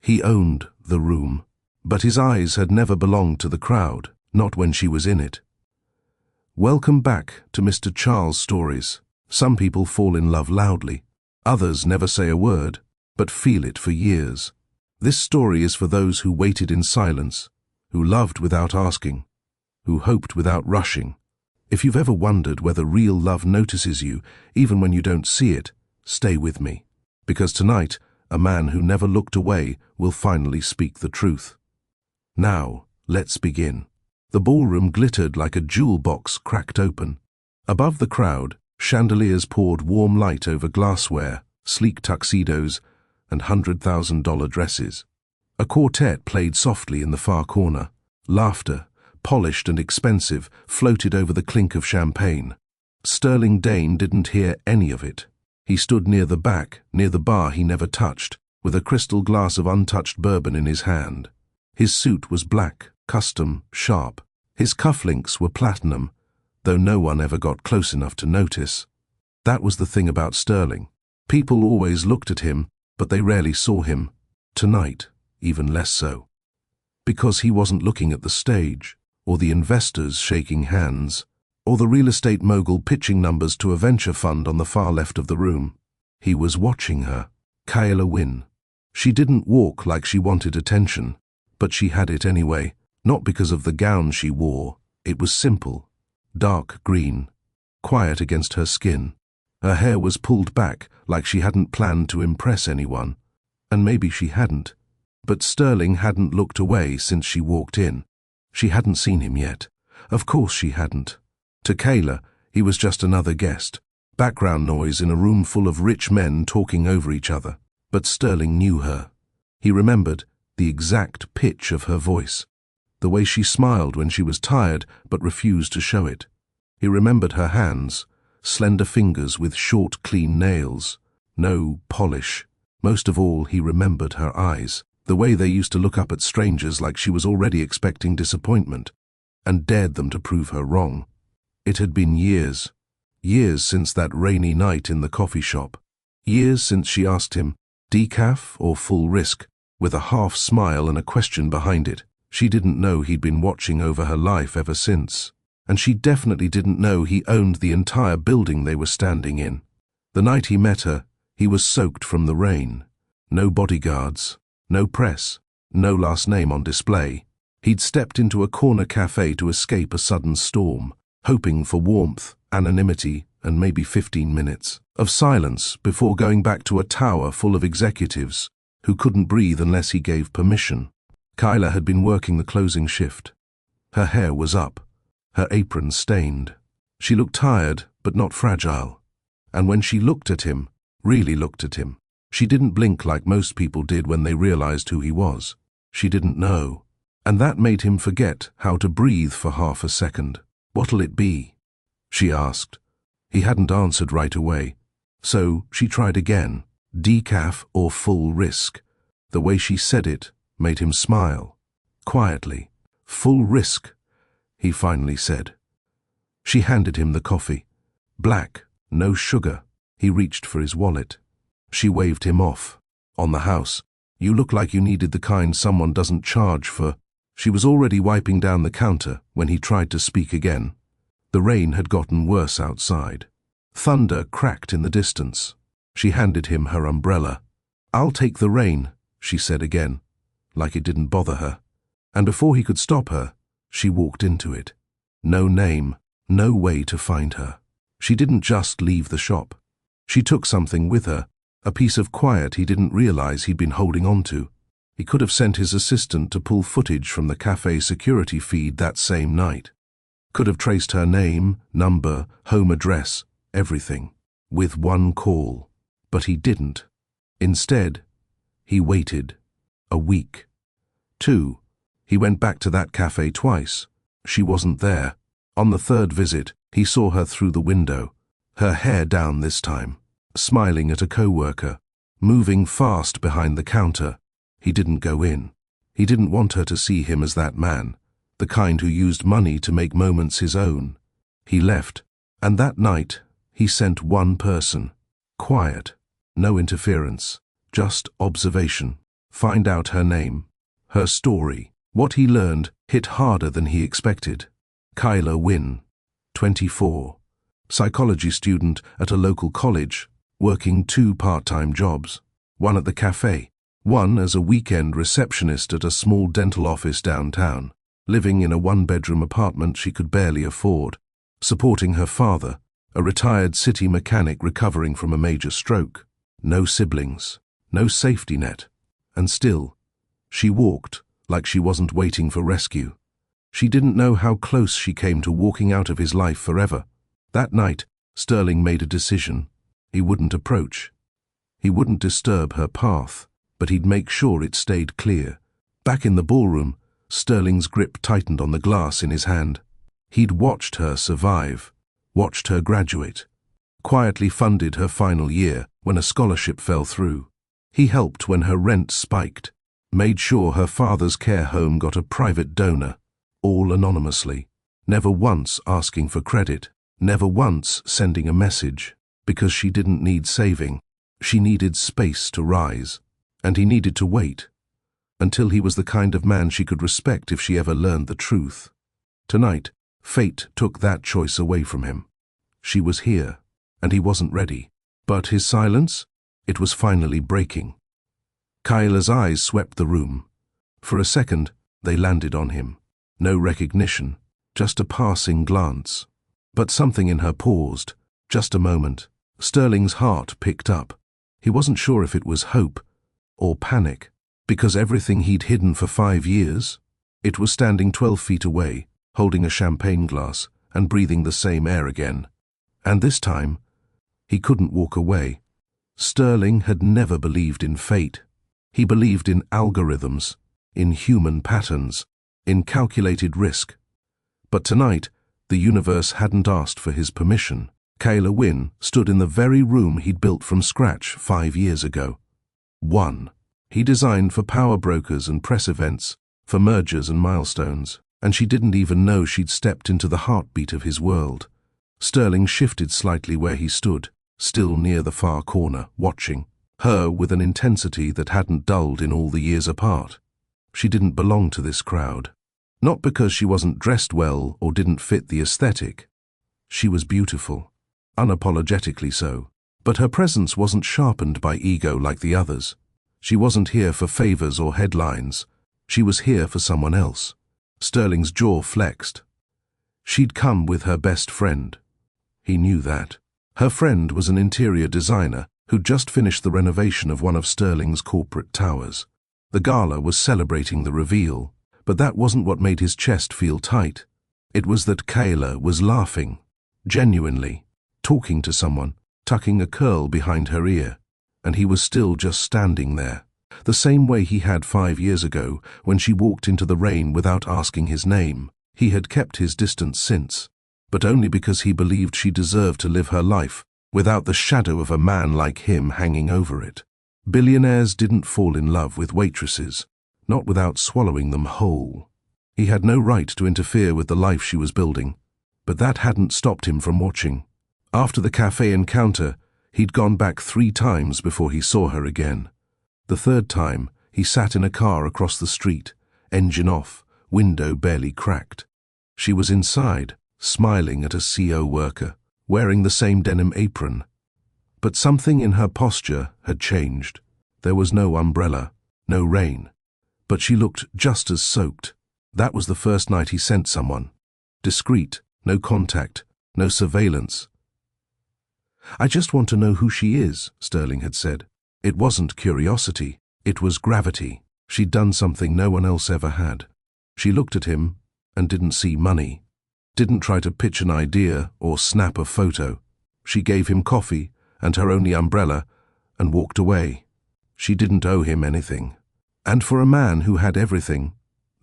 He owned the room, but his eyes had never belonged to the crowd, not when she was in it. Welcome back to Mr. Charles Stories. Some people fall in love loudly. Others never say a word, but feel it for years. This story is for those who waited in silence, who loved without asking, who hoped without rushing. If you've ever wondered whether real love notices you, even when you don't see it, stay with me. Because tonight, a man who never looked away will finally speak the truth. Now, let's begin. The ballroom glittered like a jewel box cracked open. Above the crowd, chandeliers poured warm light over glassware, sleek tuxedos, and $100,000 dresses. A quartet played softly in the far corner. Laughter, polished and expensive, floated over the clink of champagne. Sterling Dane didn't hear any of it. He stood near the back, near the bar he never touched, with a crystal glass of untouched bourbon in his hand. His suit was black, custom, sharp. His cufflinks were platinum, though no one ever got close enough to notice. That was the thing about Sterling. People always looked at him, but they rarely saw him. Tonight, even less so. Because he wasn't looking at the stage, or the investors shaking hands, or the real estate mogul pitching numbers to a venture fund on the far left of the room. He was watching her, Kayla Wynn. She didn't walk like she wanted attention, but she had it anyway, not because of the gown she wore. It was simple, dark green, quiet against her skin. Her hair was pulled back like she hadn't planned to impress anyone, and maybe she hadn't. But Sterling hadn't looked away since she walked in. She hadn't seen him yet. Of course she hadn't. To Kayla, he was just another guest, background noise in a room full of rich men talking over each other. But Sterling knew her. He remembered the exact pitch of her voice, the way she smiled when she was tired but refused to show it. He remembered her hands, slender fingers with short, clean nails, no polish. Most of all, he remembered her eyes, the way they used to look up at strangers like she was already expecting disappointment, and dared them to prove her wrong. It had been years since that rainy night in the coffee shop. Years since she asked him, decaf or full risk, with a half smile and a question behind it. She didn't know he'd been watching over her life ever since, and she definitely didn't know he owned the entire building they were standing in. The night he met her, he was soaked from the rain. No bodyguards, no press, no last name on display. He'd stepped into a corner cafe to escape a sudden storm, hoping for warmth, anonymity, and maybe 15 minutes of silence before going back to a tower full of executives who couldn't breathe unless he gave permission. Kayla had been working the closing shift. Her hair was up, her apron stained. She looked tired, but not fragile. And when she looked at him, really looked at him, she didn't blink like most people did when they realized who he was. She didn't know. And that made him forget how to breathe for half a second. "What'll it be?" she asked. He hadn't answered right away. So she tried again. Decaf or full risk. The way she said it made him smile. Quietly. "Full risk," he finally said. She handed him the coffee. Black, no sugar. He reached for his wallet. She waved him off. "On the house. You look like you needed the kind someone doesn't charge for." She was already wiping down the counter when he tried to speak again. The rain had gotten worse outside. Thunder cracked in the distance. She handed him her umbrella. "I'll take the rain," she said again, like it didn't bother her. And before he could stop her, she walked into it. No name, no way to find her. She didn't just leave the shop. She took something with her, a piece of quiet he didn't realize he'd been holding on to. He could have sent his assistant to pull footage from the cafe security feed that same night. Could have traced her name, number, home address, everything, with one call. But he didn't. Instead, he waited. A week. 2. He went back to that cafe twice. She wasn't there. On the third visit, he saw her through the window, her hair down this time, smiling at a co-worker, moving fast behind the counter. He didn't go in. He didn't want her to see him as that man, the kind who used money to make moments his own. He left, and that night, he sent one person. Quiet. No interference. Just observation. find out her name, her story. What he learned hit harder than he expected. Kyla Wynne, 24, psychology student at a local college, working 2 part-time jobs, one at the cafe, one as a weekend receptionist at a small dental office downtown, living in a 1-bedroom apartment she could barely afford, supporting her father, a retired city mechanic recovering from a major stroke. No siblings, no safety net, and still, she walked like she wasn't waiting for rescue. She didn't know how close she came to walking out of his life forever. That night, Sterling made a decision. He wouldn't approach. He wouldn't disturb her path, but he'd make sure it stayed clear. Back in the ballroom, Sterling's grip tightened on the glass in his hand. He'd watched her survive, watched her graduate, quietly funded her final year when a scholarship fell through. He helped when her rent spiked, made sure her father's care home got a private donor, all anonymously, never once asking for credit, never once sending a message, because she didn't need saving. She needed space to rise, and he needed to wait, until he was the kind of man she could respect if she ever learned the truth. Tonight, fate took that choice away from him. She was here, and he wasn't ready. But his silence? It was finally breaking. Kyla's eyes swept the room. For a second, they landed on him. No recognition, just a passing glance. But something in her paused, just a moment. Sterling's heart picked up. He wasn't sure if it was hope or panic, because everything he'd hidden for 5 years, it was standing 12 feet away, holding a champagne glass and breathing the same air again. And this time, he couldn't walk away. Sterling had never believed in fate. He believed in algorithms, in human patterns, in calculated risk. But tonight, the universe hadn't asked for his permission. Kyla Wynne stood in the very room he'd built from scratch 5 years ago. One. He designed for power brokers and press events, for mergers and milestones, and she didn't even know she'd stepped into the heartbeat of his world. Sterling shifted slightly where he stood, still near the far corner, watching her with an intensity that hadn't dulled in all the years apart. She didn't belong to this crowd. Not because she wasn't dressed well or didn't fit the aesthetic. She was beautiful, unapologetically so, but her presence wasn't sharpened by ego like the others. She wasn't here for favors or headlines. She was here for someone else. Sterling's jaw flexed. She'd come with her best friend. He knew that. Her friend was an interior designer who'd just finished the renovation of one of Sterling's corporate towers. The gala was celebrating the reveal, but that wasn't what made his chest feel tight. It was that Kyla was laughing, genuinely, talking to someone, tucking a curl behind her ear, and he was still just standing there, the same way he had 5 years ago when she walked into the rain without asking his name. He had kept his distance since, but only because he believed she deserved to live her life without the shadow of a man like him hanging over it. Billionaires didn't fall in love with waitresses, not without swallowing them whole. He had no right to interfere with the life she was building, but that hadn't stopped him from watching. After the cafe encounter, he'd gone back 3 times before he saw her again. The 3rd time, he sat in a car across the street, engine off, window barely cracked. She was inside, smiling at a CO worker, wearing the same denim apron. But something in her posture had changed. There was no umbrella, no rain, but she looked just as soaked. That was the first night he sent someone. Discreet, no contact, no surveillance. "I just want to know who she is," Sterling had said. It wasn't curiosity, it was gravity. She'd done something no one else ever had. She looked at him and didn't see money. Didn't try to pitch an idea or snap a photo. She gave him coffee and her only umbrella and walked away. She didn't owe him anything. And for a man who had everything,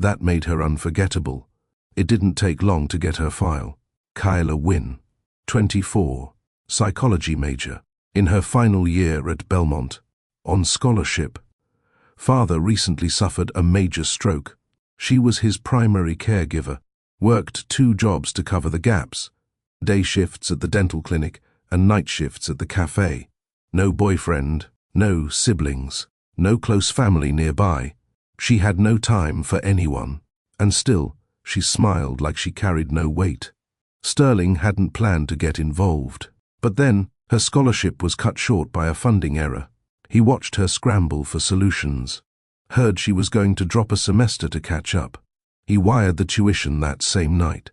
that made her unforgettable. It didn't take long to get her file. Kyla Wynne, 24, psychology major, in her final year at Belmont, on scholarship. Father recently suffered a major stroke. She was his primary caregiver, worked 2 jobs to cover the gaps, day shifts at the dental clinic and night shifts at the cafe. No boyfriend, no siblings, no close family nearby. She had no time for anyone, and still, she smiled like she carried no weight. Sterling hadn't planned to get involved, but then her scholarship was cut short by a funding error. He watched her scramble for solutions, heard she was going to drop a semester to catch up. He wired the tuition that same night.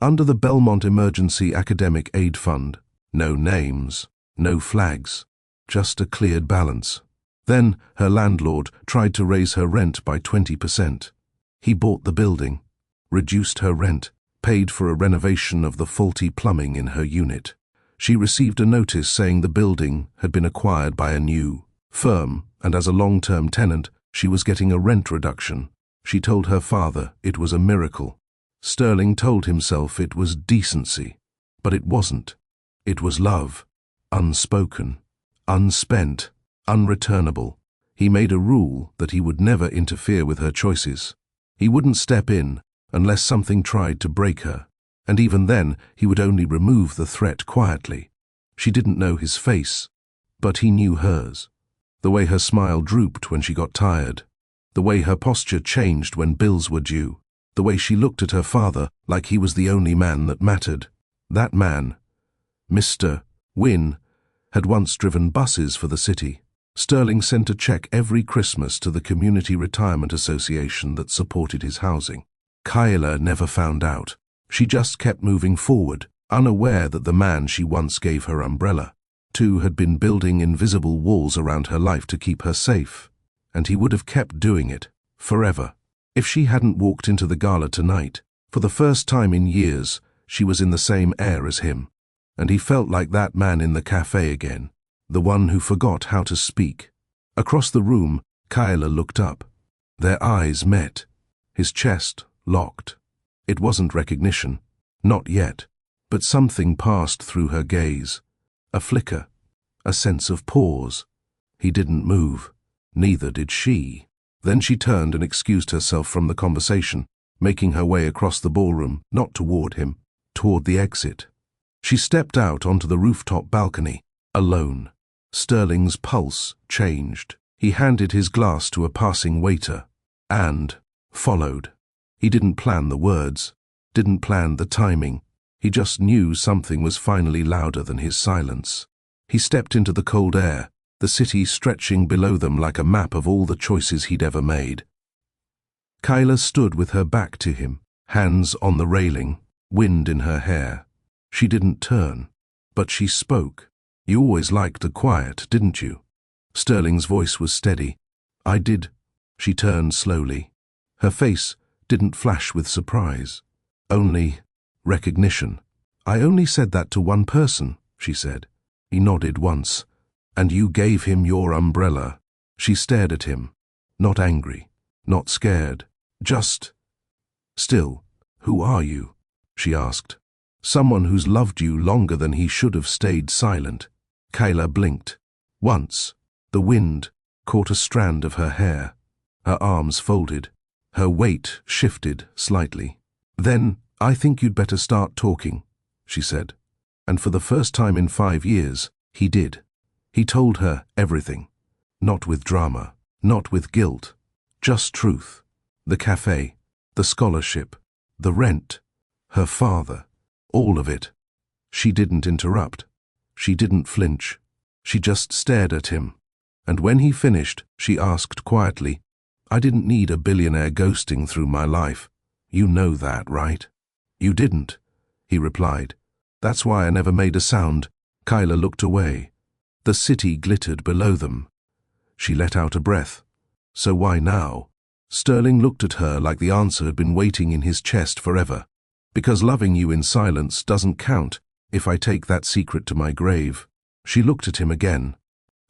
Under the Belmont Emergency Academic Aid Fund, no names, no flags, just a cleared balance. Then her landlord tried to raise her rent by 20%. He bought the building, reduced her rent, paid for a renovation of the faulty plumbing in her unit. She received a notice saying the building had been acquired by a new firm, and as a long-term tenant, she was getting a rent reduction. She told her father it was a miracle. Sterling told himself it was decency, but it wasn't. It was love, unspoken, unspent, unreturnable. He made a rule that he would never interfere with her choices. He wouldn't step in unless something tried to break her, and even then he would only remove the threat quietly. She didn't know his face, but he knew hers. The way her smile drooped when she got tired, the way her posture changed when bills were due, the way she looked at her father like he was the only man that mattered. That man, Mr. Wynne, had once driven buses for the city. Sterling sent a check every Christmas to the Community Retirement Association that supported his housing. Kyla never found out. She just kept moving forward, unaware that the man she once gave her umbrella to had been building invisible walls around her life to keep her safe, and he would have kept doing it forever. If she hadn't walked into the gala tonight, for the first time in years, she was in the same air as him, and he felt like that man in the cafe again, the one who forgot how to speak. Across the room, Kyla looked up. Their eyes met. His chest locked. It wasn't recognition, not yet, but something passed through her gaze. A flicker, a sense of pause. He didn't move. Neither did she. Then she turned and excused herself from the conversation, making her way across the ballroom, not toward him, toward the exit. She stepped out onto the rooftop balcony, alone. Sterling's pulse changed. He handed his glass to a passing waiter, and followed. He didn't plan the words, didn't plan the timing. He just knew something was finally louder than his silence. He stepped into the cold air, the city stretching below them like a map of all the choices he'd ever made. Kyla stood with her back to him, hands on the railing, wind in her hair. She didn't turn, but she spoke. You always liked the quiet, didn't you? Sterling's voice was steady. I did. She turned slowly. Her face didn't flash with surprise, only recognition. I only said that to one person, she said. He nodded once. And you gave him your umbrella. She stared at him, not angry, not scared, just still. Who are you? She asked. Someone who's loved you longer than he should have stayed silent. Kyla blinked. Once, the wind caught a strand of her hair. Her arms folded. Her weight shifted slightly. Then, I think you'd better start talking, she said. And for the first time in 5 years, he did. He told her everything. Not with drama, not with guilt, just truth. The cafe, the scholarship, the rent, her father, all of it. She didn't interrupt. She didn't flinch. She just stared at him. And when he finished, she asked quietly, I didn't need a billionaire ghosting through my life. You know that, right? You didn't, he replied. That's why I never made a sound. Kyla looked away. The city glittered below them. She let out a breath. So why now? Sterling looked at her like the answer had been waiting in his chest forever. Because loving you in silence doesn't count if I take that secret to my grave. She looked at him again,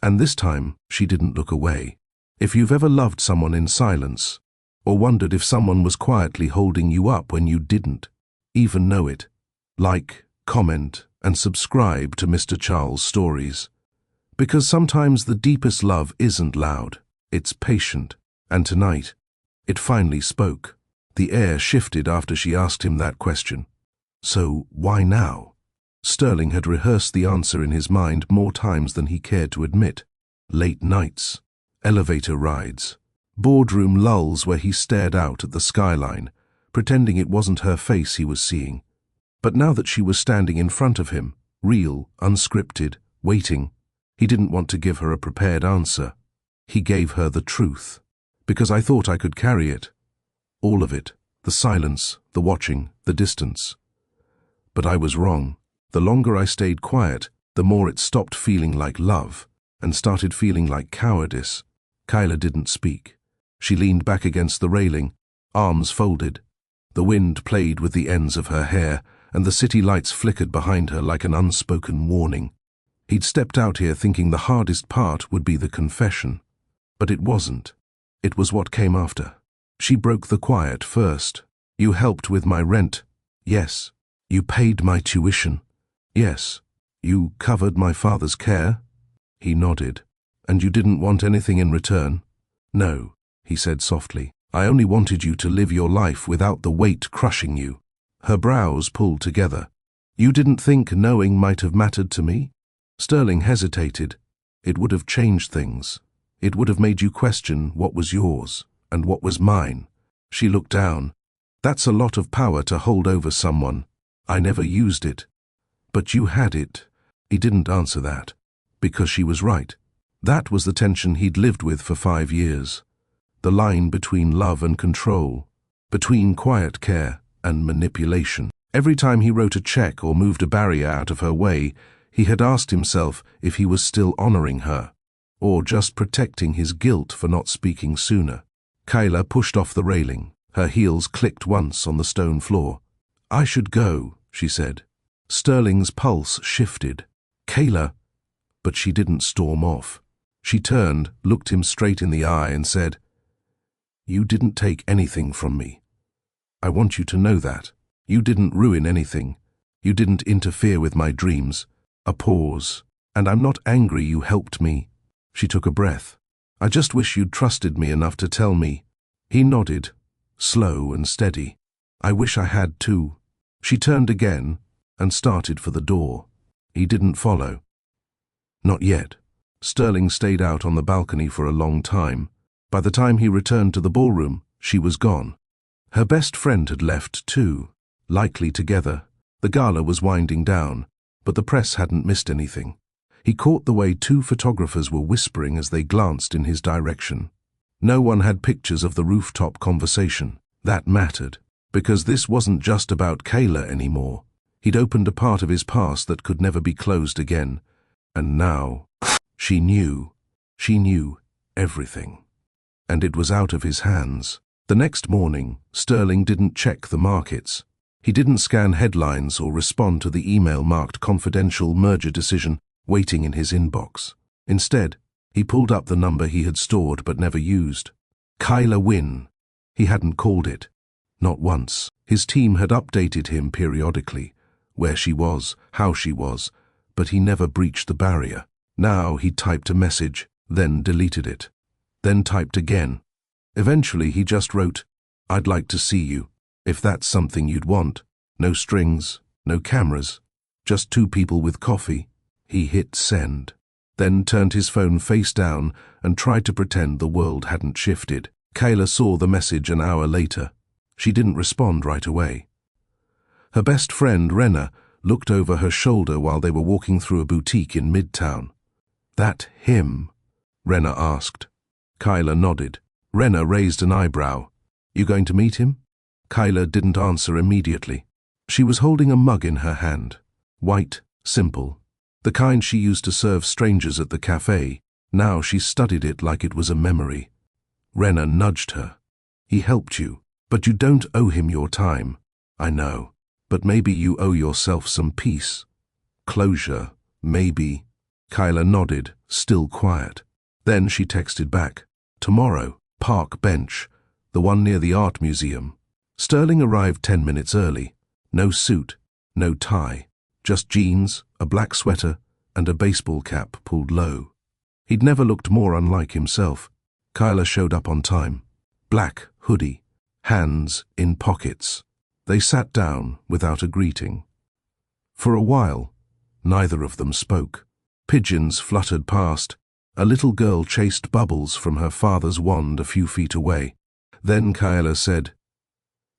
and this time she didn't look away. If you've ever loved someone in silence, or wondered if someone was quietly holding you up when you didn't even know it, like, comment, and subscribe to Mr. Charles Stories. Because sometimes the deepest love isn't loud, it's patient. And tonight, it finally spoke. The air shifted after she asked him that question. So, why now? Sterling had rehearsed the answer in his mind more times than he cared to admit. Late nights, elevator rides, boardroom lulls where he stared out at the skyline, pretending it wasn't her face he was seeing. But now that she was standing in front of him, real, unscripted, waiting, he didn't want to give her a prepared answer. He gave her the truth. Because I thought I could carry it. All of it. The silence, the watching, the distance. But I was wrong. The longer I stayed quiet, the more it stopped feeling like love and started feeling like cowardice. Kyla didn't speak. She leaned back against the railing, arms folded. The wind played with the ends of her hair, and the city lights flickered behind her like an unspoken warning. He'd stepped out here thinking the hardest part would be the confession. But it wasn't. It was what came after. She broke the quiet first. You helped with my rent. Yes. You paid my tuition. Yes. You covered my father's care. He nodded. And you didn't want anything in return? No, he said softly. I only wanted you to live your life without the weight crushing you. Her brows pulled together. You didn't think knowing might have mattered to me? Sterling hesitated. It would have changed things. It would have made you question what was yours and what was mine. She looked down. That's a lot of power to hold over someone. I never used it. But you had it. He didn't answer that. Because she was right. That was the tension he'd lived with for 5 years. The line between love and control. Between quiet care and manipulation. Every time he wrote a check or moved a barrier out of her way, he had asked himself if he was still honoring her, or just protecting his guilt for not speaking sooner. Kyla pushed off the railing. Her heels clicked once on the stone floor. I should go, she said. Sterling's pulse shifted. Kyla. But she didn't storm off. She turned, looked him straight in the eye and said, You didn't take anything from me. I want you to know that. You didn't ruin anything. You didn't interfere with my dreams. A pause. And I'm not angry you helped me. She took a breath. I just wish you'd trusted me enough to tell me. He nodded, slow and steady. I wish I had too. She turned again and started for the door. He didn't follow. Not yet. Sterling stayed out on the balcony for a long time. By the time he returned to the ballroom, she was gone. Her best friend had left too, likely together. The gala was winding down, but the press hadn't missed anything. He caught the way 2 photographers were whispering as they glanced in his direction. No one had pictures of the rooftop conversation. That mattered, because this wasn't just about Kyla anymore. He'd opened a part of his past that could never be closed again. And now, she knew everything. And it was out of his hands. The next morning, Sterling didn't check the markets. He didn't scan headlines or respond to the email marked confidential merger decision waiting in his inbox. Instead, he pulled up the number he had stored but never used. Kyla Wynn. He hadn't called it. Not once. His team had updated him periodically, where she was, how she was, but he never breached the barrier. Now he typed a message, then deleted it. Then typed again. Eventually he just wrote, I'd like to see you, if that's something you'd want. No strings, no cameras, just 2 people with coffee. He hit send, then turned his phone face down and tried to pretend the world hadn't shifted. Kyla saw the message an hour later. She didn't respond right away. Her best friend, Renna, looked over her shoulder while they were walking through a boutique in Midtown. That him? Renna asked. Kyla nodded. Renna raised an eyebrow. You going to meet him? Kyla didn't answer immediately. She was holding a mug in her hand. White, simple. The kind she used to serve strangers at the cafe. Now she studied it like it was a memory. Renna nudged her. He helped you, but you don't owe him your time. I know, but maybe you owe yourself some peace. Closure, maybe. Kyla nodded, still quiet. Then she texted back. Tomorrow, park bench, the one near the art museum. Sterling arrived 10 minutes early. No suit, no tie, just jeans, a black sweater, and a baseball cap pulled low. He'd never looked more unlike himself. Kyla showed up on time. Black hoodie, hands in pockets. They sat down without a greeting. For a while, neither of them spoke. Pigeons fluttered past, A little girl chased bubbles from her father's wand a few feet away. Then Kyla said,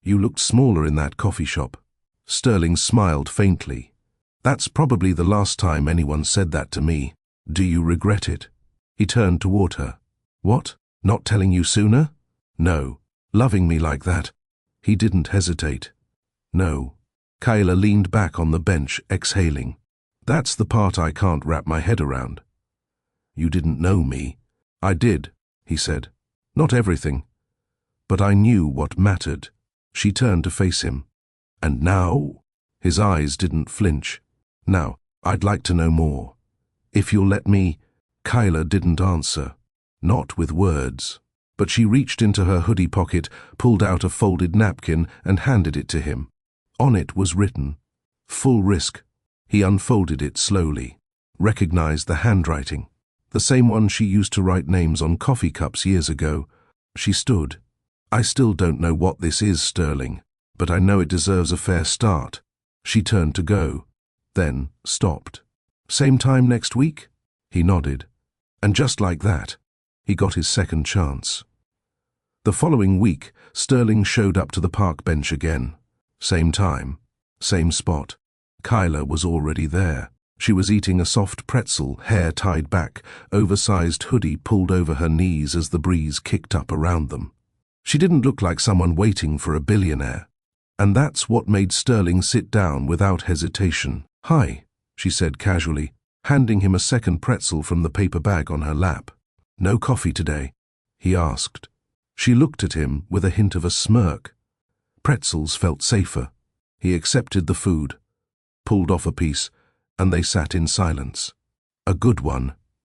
"You looked smaller in that coffee shop." Sterling smiled faintly. "That's probably the last time anyone said that to me. Do you regret it?" He turned toward her. "What? Not telling you sooner?" "No. Loving me like that." He didn't hesitate. "No." Kyla leaned back on the bench, exhaling. "That's the part I can't wrap my head around." "You didn't know me." "I did," he said. "Not everything. But I knew what mattered." She turned to face him. "And now?" His eyes didn't flinch. "Now, I'd like to know more. If you'll let me." Kyla didn't answer. Not with words. But she reached into her hoodie pocket, pulled out a folded napkin, and handed it to him. On it was written, "Full risk." He unfolded it slowly, recognized the handwriting, the same one she used to write names on coffee cups years ago. She stood. "I still don't know what this is, Sterling, but I know it deserves a fair start." She turned to go, then stopped. "Same time next week?" He nodded. And just like that, he got his second chance. The following week, Sterling showed up to the park bench again. Same time, same spot. Kyla was already there. She was eating a soft pretzel, hair tied back, oversized hoodie pulled over her knees as the breeze kicked up around them. She didn't look like someone waiting for a billionaire. And that's what made Sterling sit down without hesitation. "Hi," she said casually, handing him a second pretzel from the paper bag on her lap. "No coffee today?" he asked. She looked at him with a hint of a smirk. Pretzels felt safer. He accepted the food, pulled off a piece, and they sat in silence. A good one.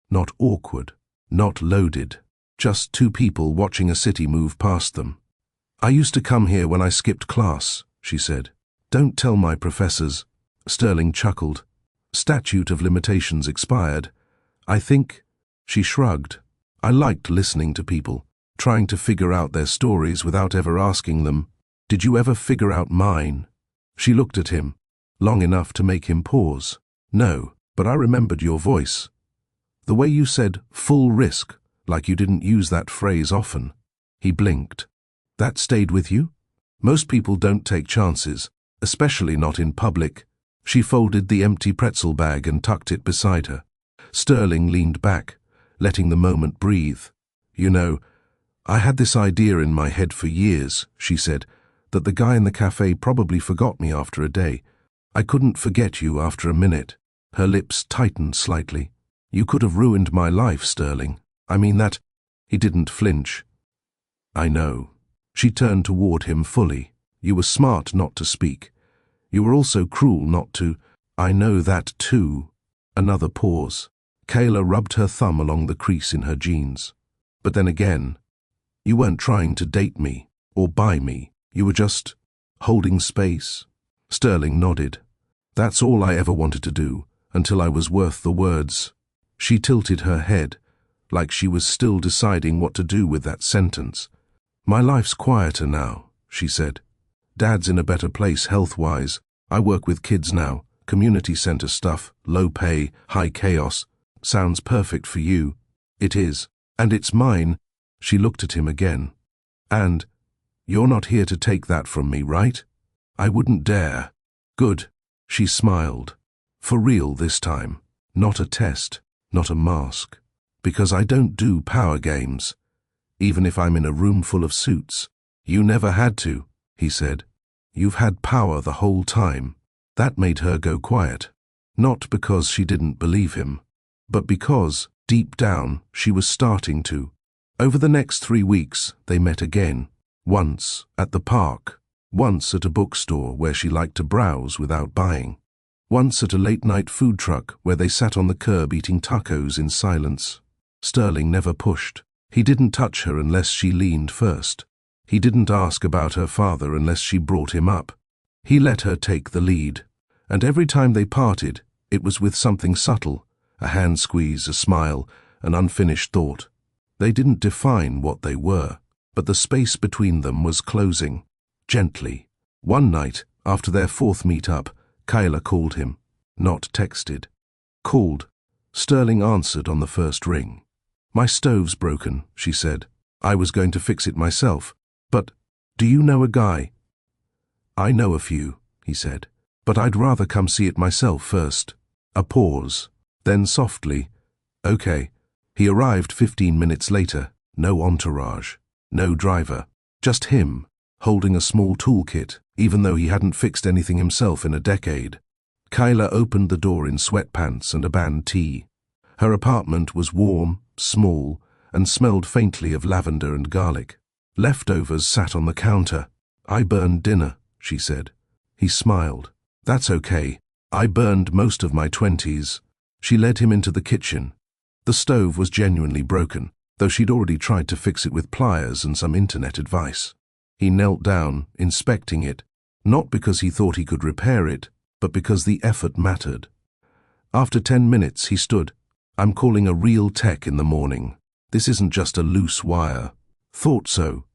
Not awkward, not loaded. Just two people watching a city move past them. "I used to come here when I skipped class," she said. "Don't tell my professors." Sterling chuckled. "Statute of limitations expired. I think." She shrugged. "I liked listening to people, trying to figure out their stories without ever asking them, 'Did you ever figure out mine?'" She looked at him, long enough to make him pause. "No, but I remembered your voice. The way you said 'full risk,' like you didn't use that phrase often." He blinked. "That stayed with you?" "Most people don't take chances, especially not in public." She folded the empty pretzel bag and tucked it beside her. Sterling leaned back, letting the moment breathe. "You know, I had this idea in my head for years," she said, "that the guy in the cafe probably forgot me after a day. I couldn't forget you after a minute." Her lips tightened slightly. "You could have ruined my life, Sterling. I mean that." He didn't flinch. "I know." She turned toward him fully. "You were smart not to speak. You were also cruel not to." "I know that too." Another pause. Kayla rubbed her thumb along the crease in her jeans. "But then again, you weren't trying to date me or buy me. You were just holding space." Sterling nodded. "That's all I ever wanted to do, until I was worth the words." She tilted her head, like she was still deciding what to do with that sentence. "My life's quieter now," she said. "Dad's in a better place health-wise. I work with kids now, community center stuff, low pay, high chaos. Sounds perfect for you." "It is. And it's mine." She looked at him again. "And you're not here to take that from me, right?" "I wouldn't dare." "Good." She smiled. "For real this time. Not a test, not a mask. Because I don't do power games, even if I'm in a room full of suits." "You never had to," he said. "You've had power the whole time." That made her go quiet. Not because she didn't believe him, but because, deep down, she was starting to. Over the next 3 weeks, they met again. Once at the park. Once at a bookstore where she liked to browse without buying. Once at a late-night food truck where they sat on the curb eating tacos in silence. Sterling never pushed. He didn't touch her unless she leaned first. He didn't ask about her father unless she brought him up. He let her take the lead. And every time they parted, it was with something subtle, a hand squeeze, a smile, an unfinished thought. They didn't define what they were, but the space between them was closing, gently. One night, after their 4th meet-up, Kyla called him, not texted. Called. Sterling answered on the first ring. "My stove's broken," she said. "I was going to fix it myself. But, do you know a guy?" "I know a few," he said, "but I'd rather come see it myself first." A pause. Then softly, "Okay." He arrived 15 minutes later. No entourage. No driver. Just him, holding a small toolkit, even though he hadn't fixed anything himself in a decade. Kyla opened the door in sweatpants and a band tee. Her apartment was warm, small, and smelled faintly of lavender and garlic. Leftovers sat on the counter. "I burned dinner," she said. He smiled. "That's okay. I burned most of my 20s. She led him into the kitchen. The stove was genuinely broken, though she'd already tried to fix it with pliers and some internet advice. He knelt down, inspecting it, not because he thought he could repair it, but because the effort mattered. After 10 minutes, he stood. "I'm calling a real tech in the morning. This isn't just a loose wire." "Thought so."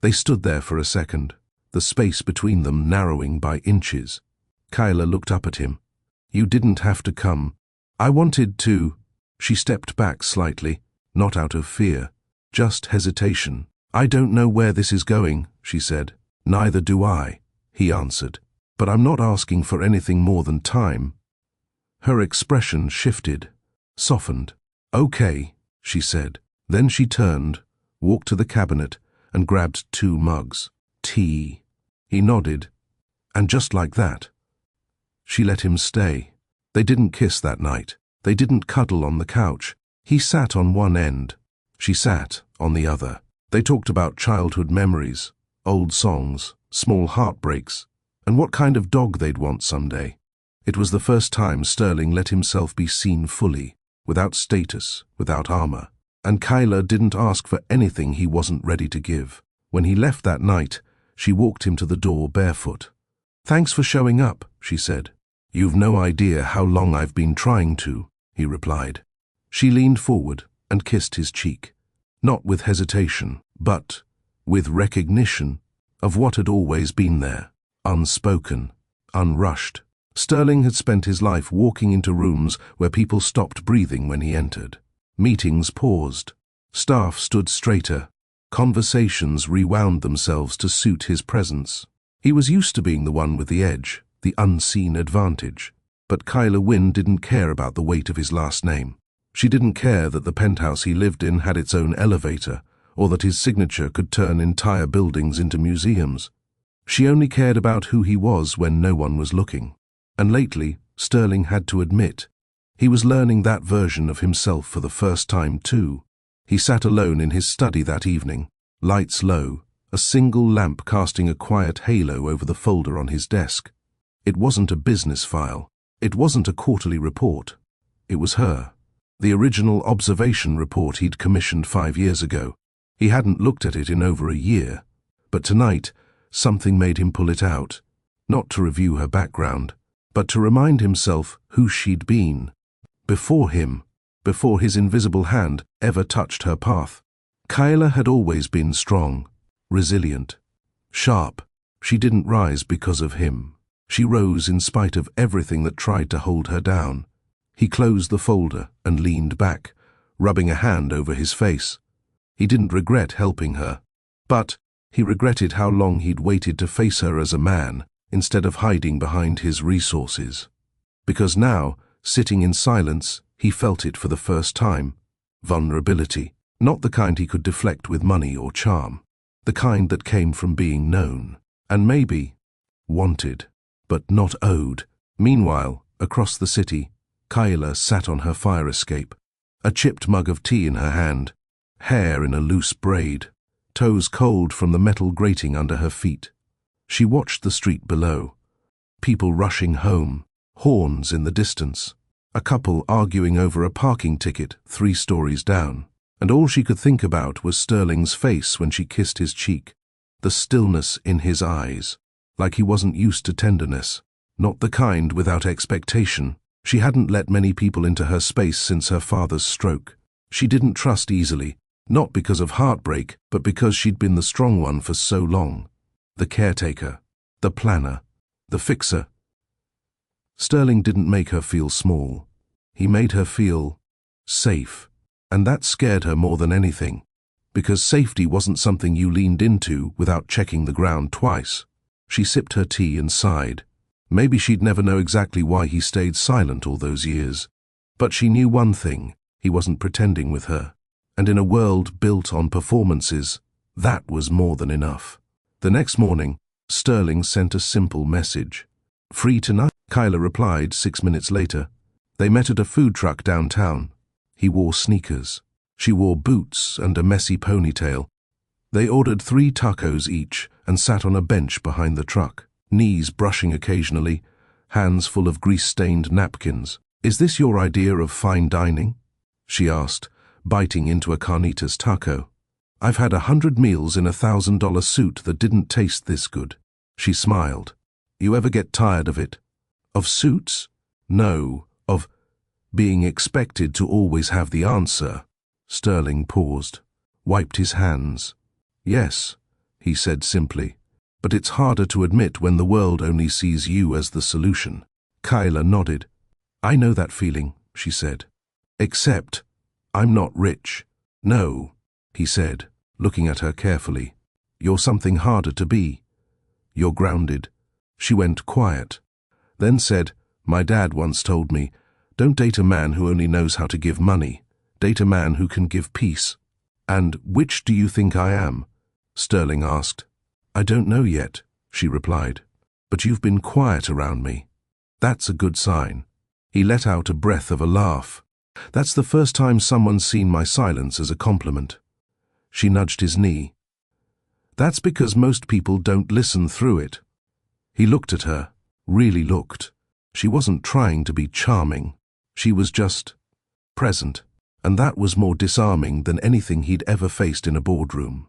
They stood there for a second, the space between them narrowing by inches. Kyla looked up at him. "You didn't have to come." "I wanted to." She stepped back slightly, not out of fear, just hesitation. "I don't know where this is going," she said. "Neither do I," he answered. "But I'm not asking for anything more than time." Her expression shifted, softened. "Okay," she said. Then she turned, walked to the cabinet, and grabbed 2 mugs. "Tea." He nodded, and just like that, she let him stay. They didn't kiss that night. They didn't cuddle on the couch. He sat on one end. She sat on the other. They talked about childhood memories, old songs, small heartbreaks, and what kind of dog they'd want someday. It was the first time Sterling let himself be seen fully, without status, without armor. And Kyla didn't ask for anything he wasn't ready to give. When he left that night, she walked him to the door barefoot. "Thanks for showing up," she said. "You've no idea how long I've been trying to," he replied. She leaned forward and kissed his cheek, not with hesitation, but with recognition of what had always been there, unspoken, unrushed. Sterling had spent his life walking into rooms where people stopped breathing when he entered. Meetings paused. Staff stood straighter. Conversations rewound themselves to suit his presence. He was used to being the one with the edge, the unseen advantage. But Kyla Wynne didn't care about the weight of his last name. She didn't care that the penthouse he lived in had its own elevator, or that his signature could turn entire buildings into museums. She only cared about who he was when no one was looking. And lately, Sterling had to admit, he was learning that version of himself for the first time too. He sat alone in his study that evening, lights low, a single lamp casting a quiet halo over the folder on his desk. It wasn't a business file. It wasn't a quarterly report. It was her. The original observation report he'd commissioned 5 years ago. He hadn't looked at it in over a year. But tonight, something made him pull it out. Not to review her background, but to remind himself who she'd been. Before him, before his invisible hand ever touched her path. Kyla had always been strong, resilient, sharp. She didn't rise because of him. She rose in spite of everything that tried to hold her down. He closed the folder and leaned back, rubbing a hand over his face. He didn't regret helping her, but he regretted how long he'd waited to face her as a man instead of hiding behind his resources. Because now, sitting in silence, he felt it for the first time. Vulnerability, not the kind he could deflect with money or charm. The kind that came from being known, and maybe wanted, but not owed. Meanwhile, across the city, Kyla sat on her fire escape, a chipped mug of tea in her hand, hair in a loose braid, toes cold from the metal grating under her feet. She watched the street below, people rushing home, horns in the distance, a couple arguing over a parking ticket 3 stories down, and all she could think about was Sterling's face when she kissed his cheek, the stillness in his eyes, like he wasn't used to tenderness, not the kind without expectation. She hadn't let many people into her space since her father's stroke. She didn't trust easily, not because of heartbreak, but because she'd been the strong one for so long. The caretaker, the planner, the fixer. Sterling didn't make her feel small. He made her feel safe, And that scared her more than anything, because safety wasn't something you leaned into without checking the ground twice. She sipped her tea and sighed. Maybe she'd never know exactly why he stayed silent all those years. But she knew one thing: he wasn't pretending with her. And in a world built on performances, that was more than enough. The next morning, Sterling sent a simple message. "Free tonight?" Kyla replied 6 minutes later. They met at a food truck downtown. He wore sneakers. She wore boots and a messy ponytail. They ordered 3 tacos each and sat on a bench behind the truck, knees brushing occasionally, hands full of grease-stained napkins. "Is this your idea of fine dining?" she asked, biting into a carnitas taco. "I've had 100 meals in a $1,000 suit that didn't taste this good." She smiled. "You ever get tired of it?" "Of suits?" "No, of being expected to always have the answer." Sterling paused, wiped his hands. "Yes," he said simply, "but it's harder to admit when the world only sees you as the solution." Kyla nodded. "I know that feeling," she said. "Except, I'm not rich." "No," he said, looking at her carefully. "You're something harder to be. You're grounded." She went quiet, then said, "My dad once told me, don't date a man who only knows how to give money. Date a man who can give peace." "And which do you think I am?" Sterling asked. "I don't know yet," she replied. "But you've been quiet around me. That's a good sign." He let out a breath of a laugh. "That's the first time someone's seen my silence as a compliment." She nudged his knee. "That's because most people don't listen through it." He looked at her, really looked. She wasn't trying to be charming. She was just present. And that was more disarming than anything he'd ever faced in a boardroom.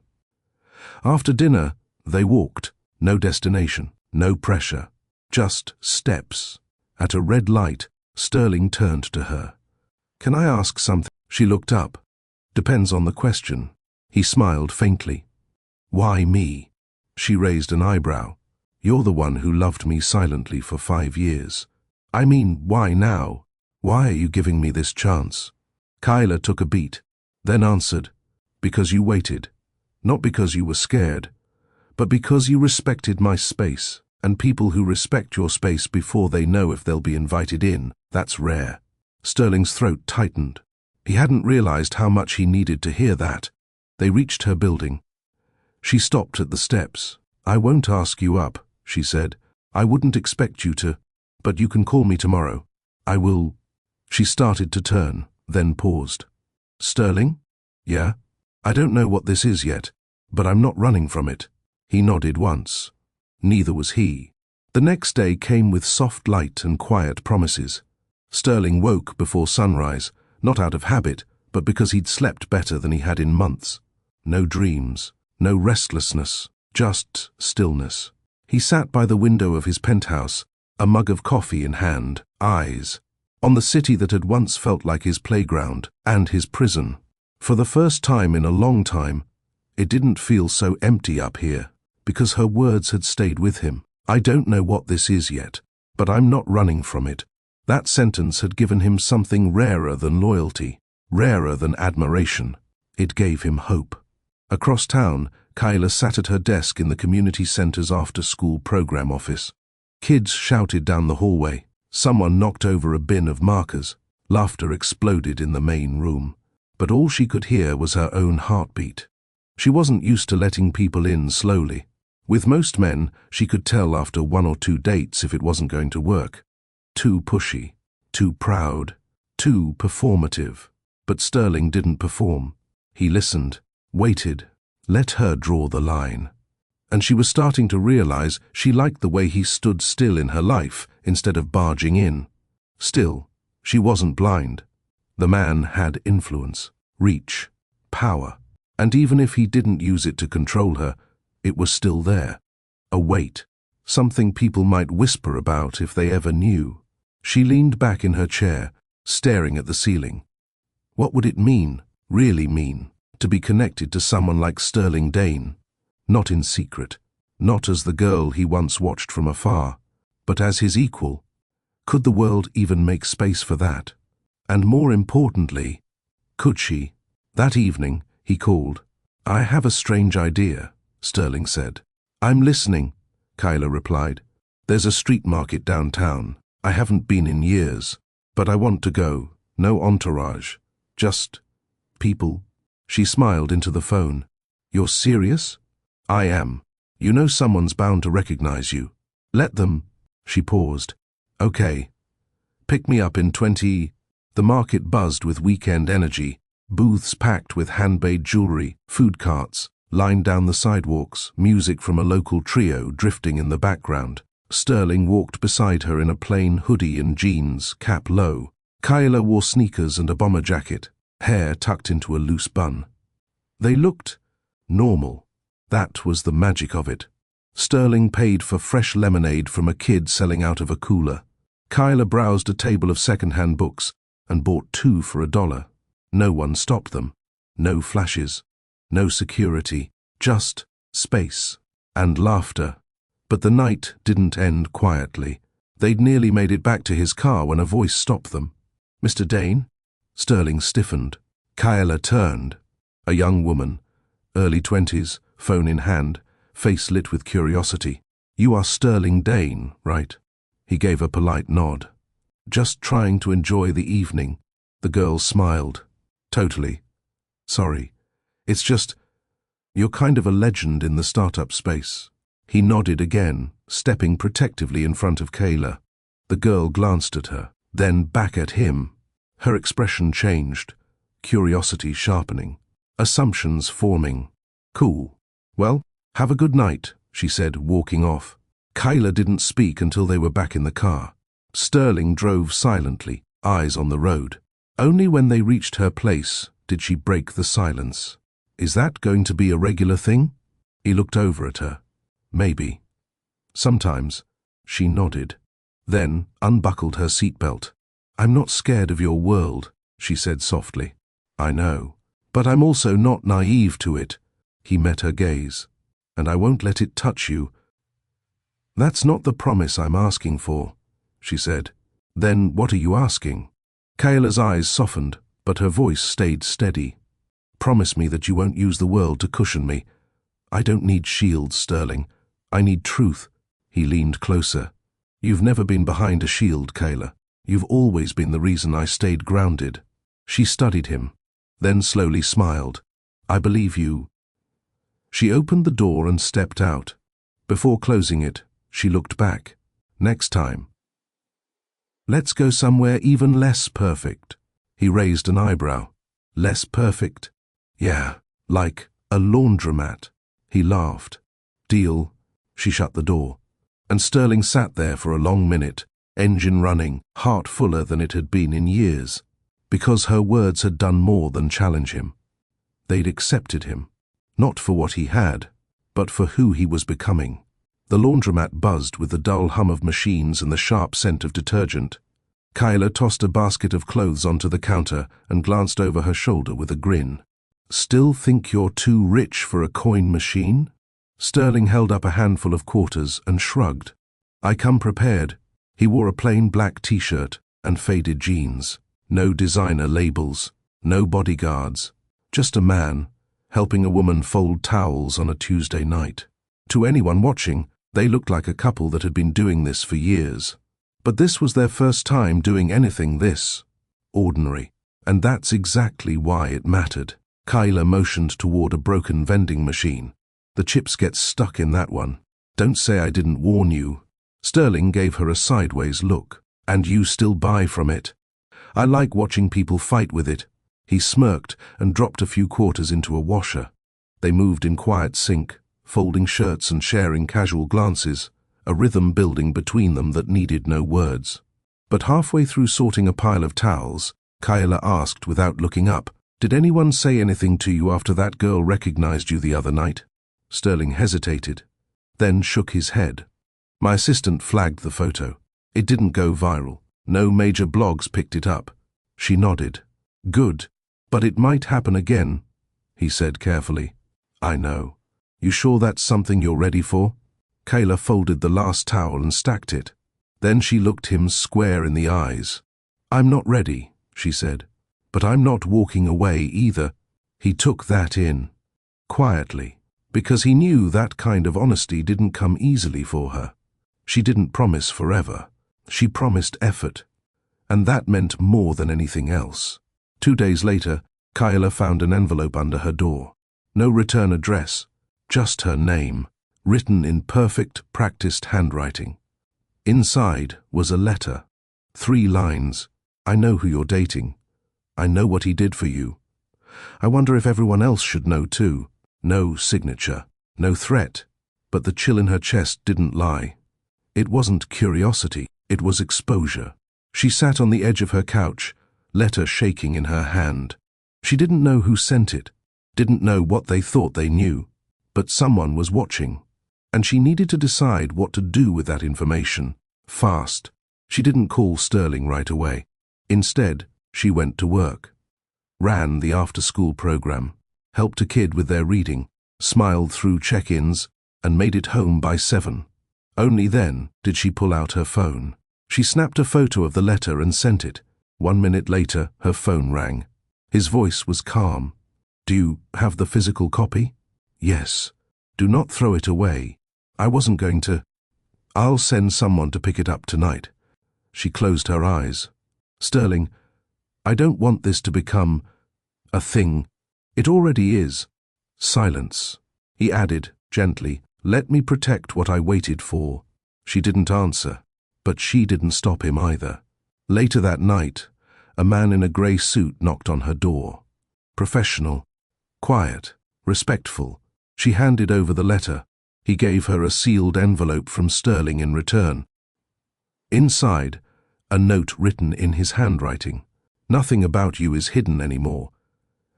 After dinner, they walked. No destination, no pressure, just steps. At a red light, Sterling turned to her. "Can I ask something?" She looked up. "Depends on the question." He smiled faintly. "Why me?" She raised an eyebrow. "You're the one who loved me silently for 5 years. I mean, why now? Why are you giving me this chance?" Kyla took a beat, then answered, "Because you waited. Not because you were scared, but because you respected my space. And people who respect your space before they know if they'll be invited in, that's rare." Sterling's throat tightened. He hadn't realized how much he needed to hear that. They reached her building. She stopped at the steps. "I won't ask you up," she said. "I wouldn't expect you to, but you can call me tomorrow. I will." She started to turn, then paused. "Sterling?" "Yeah? I don't know what this is yet, but I'm not running from it." He nodded once. Neither was he. The next day came with soft light and quiet promises. Sterling woke before sunrise, not out of habit, but because he'd slept better than he had in months. No dreams, no restlessness, just stillness. He sat by the window of his penthouse, a mug of coffee in hand, eyes on the city that had once felt like his playground and his prison. For the first time in a long time, it didn't feel so empty up here, because her words had stayed with him. "I don't know what this is yet, but I'm not running from it." That sentence had given him something rarer than loyalty, rarer than admiration. It gave him hope. Across town, Kyla sat at her desk in the community center's after-school program office. Kids shouted down the hallway. Someone knocked over a bin of markers. Laughter exploded in the main room. But all she could hear was her own heartbeat. She wasn't used to letting people in slowly. With most men, she could tell after 1 or 2 dates if it wasn't going to work. Too pushy, too proud, too performative. But Sterling didn't perform. He listened, waited, let her draw the line. And she was starting to realize she liked the way he stood still in her life instead of barging in. Still, she wasn't blind. The man had influence, reach, power. And even if he didn't use it to control her, it was still there. A weight, something people might whisper about if they ever knew. She leaned back in her chair, staring at the ceiling. What would it mean, really mean, to be connected to someone like Sterling Dane? Not in secret, not as the girl he once watched from afar, but as his equal. Could the world even make space for that? And more importantly, could she? That evening, he called. "I have a strange idea," Sterling said. "I'm listening," Kyla replied. "There's a street market downtown. I haven't been in years, but I want to go. No entourage. Just people." She smiled into the phone. "You're serious?" "I am. You know someone's bound to recognize you. Let them." She paused. "Okay. Pick me up in 20... The market buzzed with weekend energy, booths packed with handmade jewelry, food carts lined down the sidewalks, music from a local trio drifting in the background. Sterling walked beside her in a plain hoodie and jeans, cap low. Kyla wore sneakers and a bomber jacket, hair tucked into a loose bun. They looked normal. That was the magic of it. Sterling paid for fresh lemonade from a kid selling out of a cooler. Kyla browsed a table of second-hand books and bought 2 for $1. No one stopped them. No flashes. No security. Just space and laughter. But the night didn't end quietly. They'd nearly made it back to his car when a voice stopped them. "Mr. Dane?" Sterling stiffened. Kyla turned. A young woman, early 20s, phone in hand, face lit with curiosity. "You are Sterling Dane, right?" He gave a polite nod. "Just trying to enjoy the evening." The girl smiled. "Totally. Sorry. It's just, you're kind of a legend in the startup space." He nodded again, stepping protectively in front of Kyla. The girl glanced at her, then back at him. Her expression changed, curiosity sharpening, assumptions forming. "Cool. Well, have a good night," she said, walking off. Kyla didn't speak until they were back in the car. Sterling drove silently, eyes on the road. Only when they reached her place did she break the silence. "Is that going to be a regular thing?" He looked over at her. "Maybe. Sometimes." She nodded, then unbuckled her seatbelt. "I'm not scared of your world," she said softly. "I know. But I'm also not naive to it." He met her gaze. "And I won't let it touch you." "That's not the promise I'm asking for," she said. "Then what are you asking?" Kyla's eyes softened, but her voice stayed steady. "Promise me that you won't use the world to cushion me. I don't need shields, Sterling. I need truth." He leaned closer. "You've never been behind a shield, Kyla. You've always been the reason I stayed grounded." She studied him, then slowly smiled. "I believe you." She opened the door and stepped out. Before closing it, she looked back. "Next time, let's go somewhere even less perfect." He raised an eyebrow. "Less perfect?" "Yeah, like a laundromat." He laughed. "Deal." She shut the door, and Sterling sat there for a long minute, engine running, heart fuller than it had been in years, because her words had done more than challenge him. They'd accepted him, not for what he had, but for who he was becoming. The laundromat buzzed with the dull hum of machines and the sharp scent of detergent. Kyla tossed a basket of clothes onto the counter and glanced over her shoulder with a grin. "Still think you're too rich for a coin machine?" Sterling held up a handful of quarters and shrugged. "I come prepared." He wore a plain black t-shirt and faded jeans. No designer labels, no bodyguards. Just a man, helping a woman fold towels on a Tuesday night. To anyone watching, they looked like a couple that had been doing this for years. But this was their first time doing anything this ordinary. And that's exactly why it mattered. Kyla motioned toward a broken vending machine. "The chips get stuck in that one. Don't say I didn't warn you." Sterling gave her a sideways look. "And you still buy from it?" "I like watching people fight with it." He smirked and dropped a few quarters into a washer. They moved in quiet sync, folding shirts and sharing casual glances, a rhythm building between them that needed no words. But halfway through sorting a pile of towels, Kyla asked without looking up, "Did anyone say anything to you after that girl recognized you the other night?" Sterling hesitated, then shook his head. "My assistant flagged the photo. It didn't go viral. No major blogs picked it up." She nodded. "Good, but it might happen again," he said carefully. "I know. You sure that's something you're ready for?" Kyla folded the last towel and stacked it. Then she looked him square in the eyes. "I'm not ready," she said, "but I'm not walking away either." He took that in, quietly, because he knew that kind of honesty didn't come easily for her. She didn't promise forever. She promised effort, and that meant more than anything else. 2 days later, Kyla found an envelope under her door. No return address, just her name, written in perfect, practiced handwriting. Inside was a letter. 3 lines. I know who you're dating. I know what he did for you. I wonder if everyone else should know too. No signature, no threat, but the chill in her chest didn't lie. It wasn't curiosity, it was exposure. She sat on the edge of her couch, letter shaking in her hand. She didn't know who sent it, didn't know what they thought they knew, but someone was watching, and she needed to decide what to do with that information, fast. She didn't call Sterling right away. Instead, she went to work, ran the after-school program, helped a kid with their reading, smiled through check-ins, and made it home by 7. Only then did she pull out her phone. She snapped a photo of the letter and sent it. 1 minute later, her phone rang. His voice was calm. Do you have the physical copy? Yes. Do not throw it away. I wasn't going to. I'll send someone to pick it up tonight. She closed her eyes. Sterling, I don't want this to become a thing. It already is. Silence. He added, gently, let me protect what I waited for. She didn't answer, but she didn't stop him either. Later that night, a man in a grey suit knocked on her door. Professional, quiet, respectful. She handed over the letter. He gave her a sealed envelope from Sterling in return. Inside, a note written in his handwriting. Nothing about you is hidden anymore,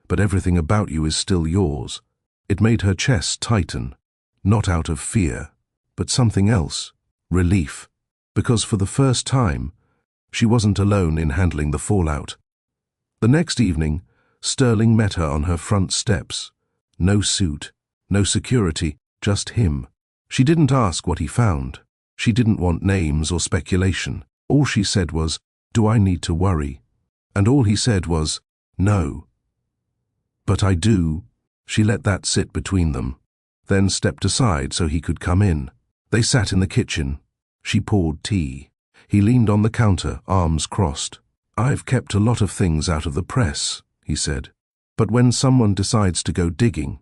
but everything about you is still yours. It made her chest tighten, not out of fear, but something else, relief, because for the first time, she wasn't alone in handling the fallout. The next evening, Sterling met her on her front steps. No suit, no security, just him. She didn't ask what he found. She didn't want names or speculation. All she said was, do I need to worry? And all he said was, no. But I do. She let that sit between them, then stepped aside so he could come in. They sat in the kitchen. She poured tea. He leaned on the counter, arms crossed. I've kept a lot of things out of the press, he said. But when someone decides to go digging,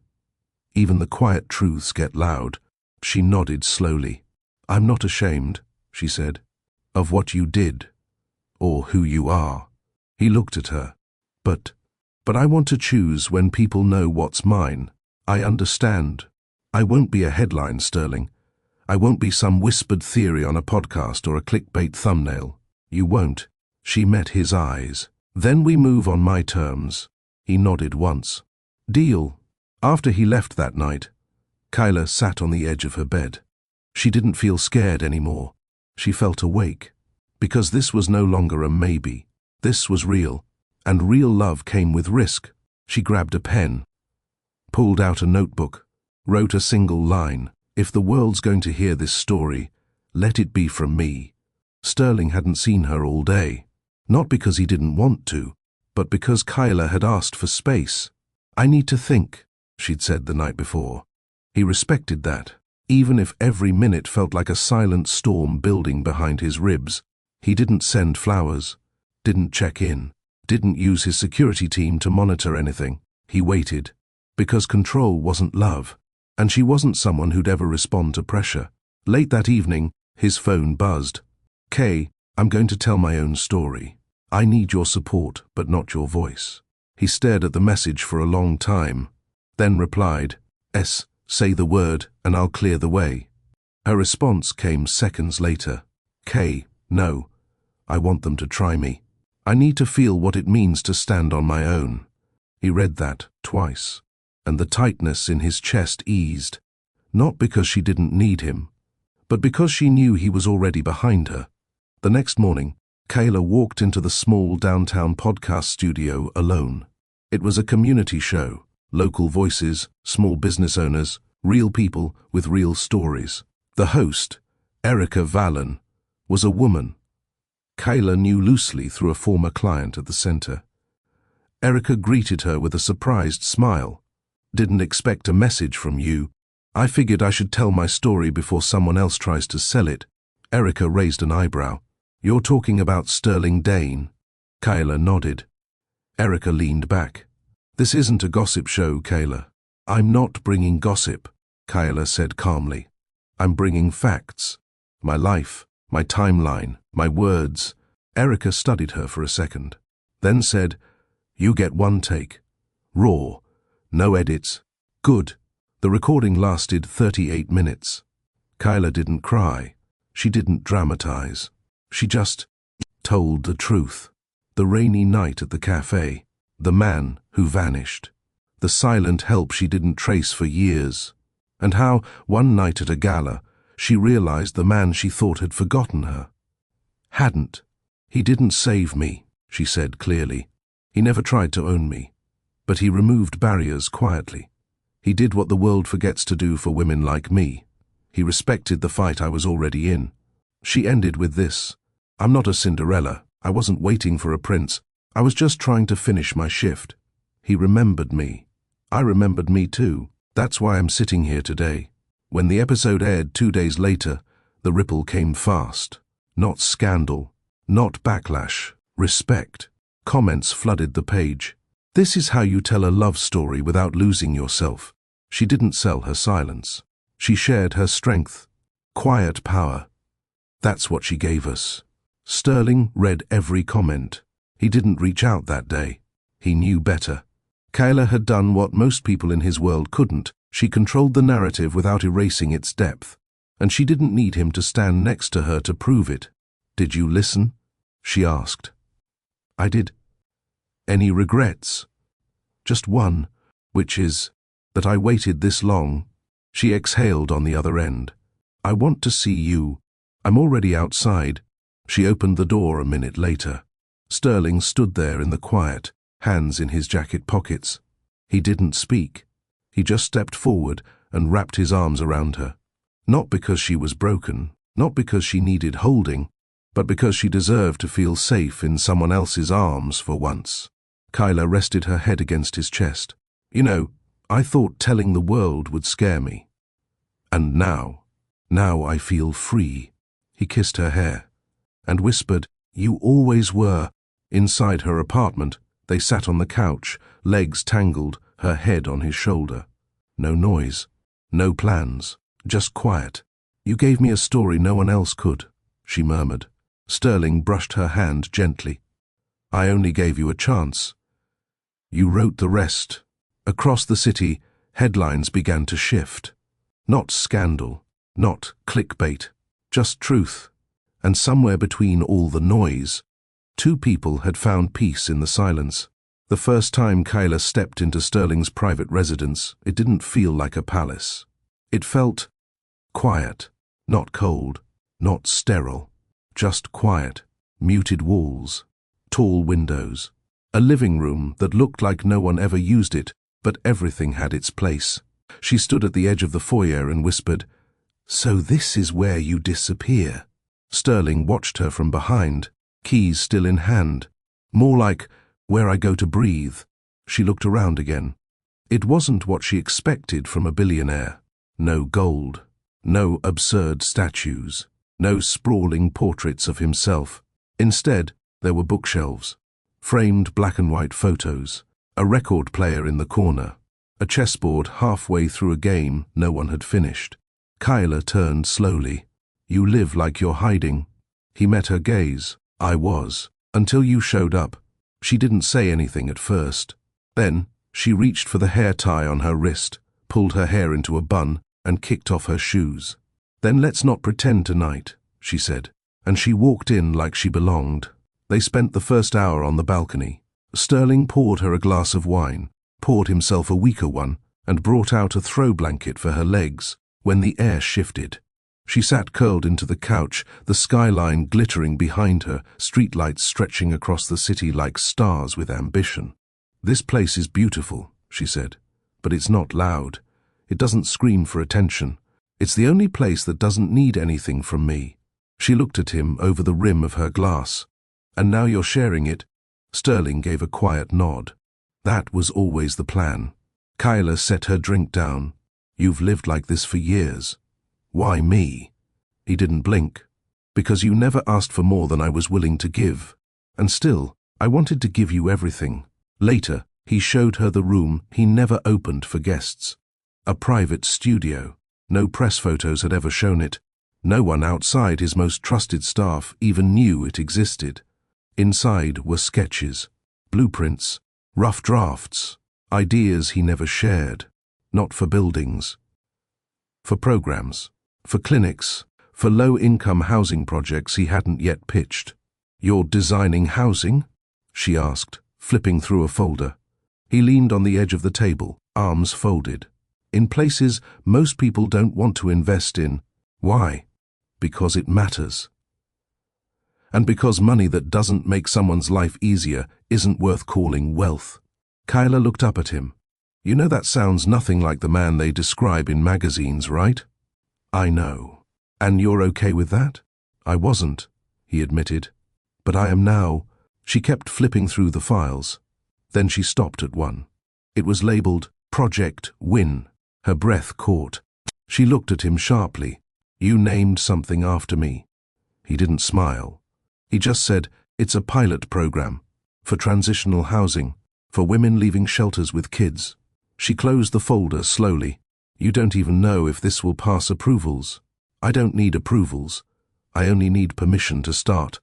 even the quiet truths get loud. She nodded slowly. I'm not ashamed, she said, of what you did, or who you are. He looked at her. But I want to choose when people know what's mine. I understand. I won't be a headline, Sterling. I won't be some whispered theory on a podcast or a clickbait thumbnail. You won't. She met his eyes. Then we move on my terms. He nodded once. Deal. After he left that night, Kyla sat on the edge of her bed. She didn't feel scared anymore. She felt awake, because this was no longer a maybe. This was real, and real love came with risk. She grabbed a pen, pulled out a notebook, wrote a single line. If the world's going to hear this story, let it be from me. Sterling hadn't seen her all day, not because he didn't want to, but because Kyla had asked for space. I need to think, she'd said the night before. He respected that, even if every minute felt like a silent storm building behind his ribs. He didn't send flowers, didn't check in, didn't use his security team to monitor anything. He waited, because control wasn't love, and she wasn't someone who'd ever respond to pressure. Late that evening, his phone buzzed. Kay, I'm going to tell my own story. I need your support, but not your voice. He stared at the message for a long time, then replied, say the word and I'll clear the way. Her response came seconds later. Kay, no. I want them to try me. I need to feel what it means to stand on my own. He read that twice, and the tightness in his chest eased, not because she didn't need him, but because she knew he was already behind her. The next morning, Kayla walked into the small downtown podcast studio alone. It was a community show, local voices, small business owners, real people with real stories. The host, Erica Vallon, was a woman Kayla knew loosely through a former client at the center. Erica greeted her with a surprised smile. Didn't expect a message from you. I figured I should tell my story before someone else tries to sell it. Erica raised an eyebrow. You're talking about Sterling Dane? Kayla nodded. Erica leaned back. This isn't a gossip show, Kayla. I'm not bringing gossip, Kayla said calmly. I'm bringing facts. My life, my timeline, my words. Erica studied her for a second, then said, You get one take. Raw. No edits. Good. The recording lasted 38 minutes. Kayla didn't cry. She didn't dramatize. She just told the truth. The rainy night at the cafe. The man who vanished. The silent help she didn't trace for years. And how, one night at a gala, she realized the man she thought had forgotten her hadn't. He didn't save me, she said clearly. He never tried to own me. But he removed barriers quietly. He did what the world forgets to do for women like me. He respected the fight I was already in. She ended with this. I'm not a Cinderella. I wasn't waiting for a prince. I was just trying to finish my shift. He remembered me. I remembered me too. That's why I'm sitting here today. When the episode aired 2 days later, the ripple came fast. Not scandal, not backlash, respect. Comments flooded the page. This is how you tell a love story without losing yourself. She didn't sell her silence. She shared her strength. Quiet power. That's what she gave us. Sterling read every comment. He didn't reach out that day. He knew better. Kayla had done what most people in his world couldn't. She controlled the narrative without erasing its depth. And she didn't need him to stand next to her to prove it. Did you listen? She asked. I did. Any regrets? Just one, which is that I waited this long. She exhaled on the other end. I want to see you. I'm already outside. She opened the door a minute later. Sterling stood there in the quiet, hands in his jacket pockets. He didn't speak. He just stepped forward and wrapped his arms around her. Not because she was broken, not because she needed holding, but because she deserved to feel safe in someone else's arms for once. Kayla rested her head against his chest. You know, I thought telling the world would scare me. And now I feel free. He kissed her hair and whispered, You always were. Inside her apartment, they sat on the couch, legs tangled, her head on his shoulder. No noise, no plans, just quiet. You gave me a story no one else could, she murmured. Sterling brushed her hand gently. I only gave you a chance. You wrote the rest. Across the city, headlines began to shift. Not scandal, not clickbait, just truth. And somewhere between all the noise, 2 people had found peace in the silence. The first time Kayla stepped into Sterling's private residence, it didn't feel like a palace. It felt quiet, not cold, not sterile, just quiet. Muted walls, tall windows, a living room that looked like no one ever used it, but everything had its place. She stood at the edge of the foyer and whispered, So this is where you disappear. Sterling watched her from behind, keys still in hand. More like, where I go to breathe. She looked around again. It wasn't what she expected from a billionaire. No gold, no absurd statues, no sprawling portraits of himself. Instead, there were bookshelves, framed black and white photos, a record player in the corner, a chessboard halfway through a game no one had finished. Kayla turned slowly. You live like you're hiding. He met her gaze. I was, until you showed up. She didn't say anything at first. Then, she reached for the hair tie on her wrist, pulled her hair into a bun, and kicked off her shoes. Then let's not pretend tonight, she said, and she walked in like she belonged. They spent the first hour on the balcony. Sterling poured her a glass of wine, poured himself a weaker one, and brought out a throw blanket for her legs. When the air shifted, she sat curled into the couch, the skyline glittering behind her, streetlights stretching across the city like stars with ambition. This place is beautiful, she said, but it's not loud. It doesn't scream for attention. It's the only place that doesn't need anything from me. She looked at him over the rim of her glass. And now you're sharing it? Sterling gave a quiet nod. That was always the plan. Kyla set her drink down. You've lived like this for years. Why me? He didn't blink. Because you never asked for more than I was willing to give. And still, I wanted to give you everything. Later, he showed her the room he never opened for guests. A private studio. No press photos had ever shown it. No one outside his most trusted staff even knew it existed. Inside were sketches, blueprints, rough drafts, ideas he never shared. Not for buildings. For programs, for clinics, for low-income housing projects he hadn't yet pitched. You're designing housing? She asked, flipping through a folder. He leaned on the edge of the table, arms folded. In places most people don't want to invest in. Why? Because it matters. And because money that doesn't make someone's life easier isn't worth calling wealth. Kyla looked up at him. You know that sounds nothing like the man they describe in magazines, right? I know. And you're okay with that? I wasn't, he admitted. But I am now. She kept flipping through the files. Then she stopped at one. It was labeled Project Win. Her breath caught. She looked at him sharply. You named something after me. He didn't smile. He just said, it's a pilot program. For transitional housing. For women leaving shelters with kids. She closed the folder slowly. You don't even know if this will pass approvals. I don't need approvals. I only need permission to start.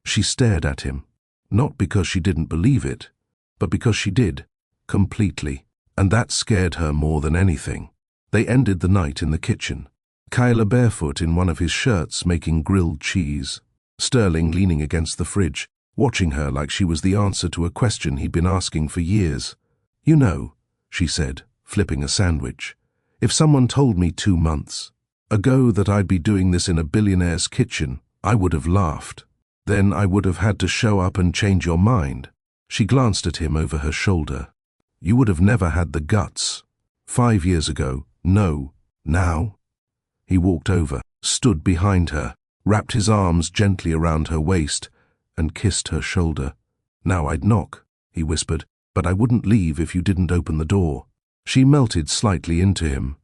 She stared at him. Not because she didn't believe it, but because she did, completely, and that scared her more than anything. They ended the night in the kitchen. Kyla barefoot in one of his shirts making grilled cheese. Sterling leaning against the fridge, watching her like she was the answer to a question he'd been asking for years. You know, she said, flipping a sandwich, if someone told me 2 months ago that I'd be doing this in a billionaire's kitchen, I would have laughed. Then I would have had to show up and change your mind. She glanced at him over her shoulder. You would have never had the guts. 5 years ago, no. Now? He walked over, stood behind her, wrapped his arms gently around her waist, and kissed her shoulder. Now I'd knock, he whispered, but I wouldn't leave if you didn't open the door. She melted slightly into him,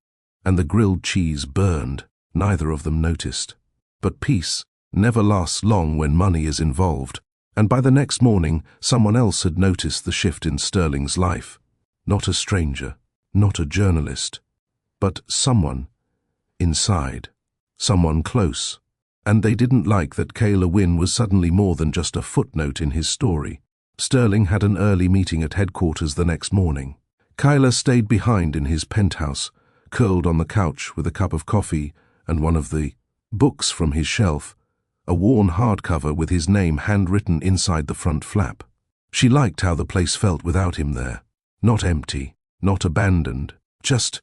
and the grilled cheese burned. Neither of them noticed. But peace never lasts long when money is involved, and by the next morning someone else had noticed the shift in Sterling's life. Not a stranger, not a journalist, but someone inside, someone close. And they didn't like that Kayla Wynne was suddenly more than just a footnote in his story. Sterling had an early meeting at headquarters the next morning. Kyla stayed behind in his penthouse, curled on the couch with a cup of coffee and one of the books from his shelf, a worn hardcover with his name handwritten inside the front flap. She liked how the place felt without him there. Not empty, not abandoned, just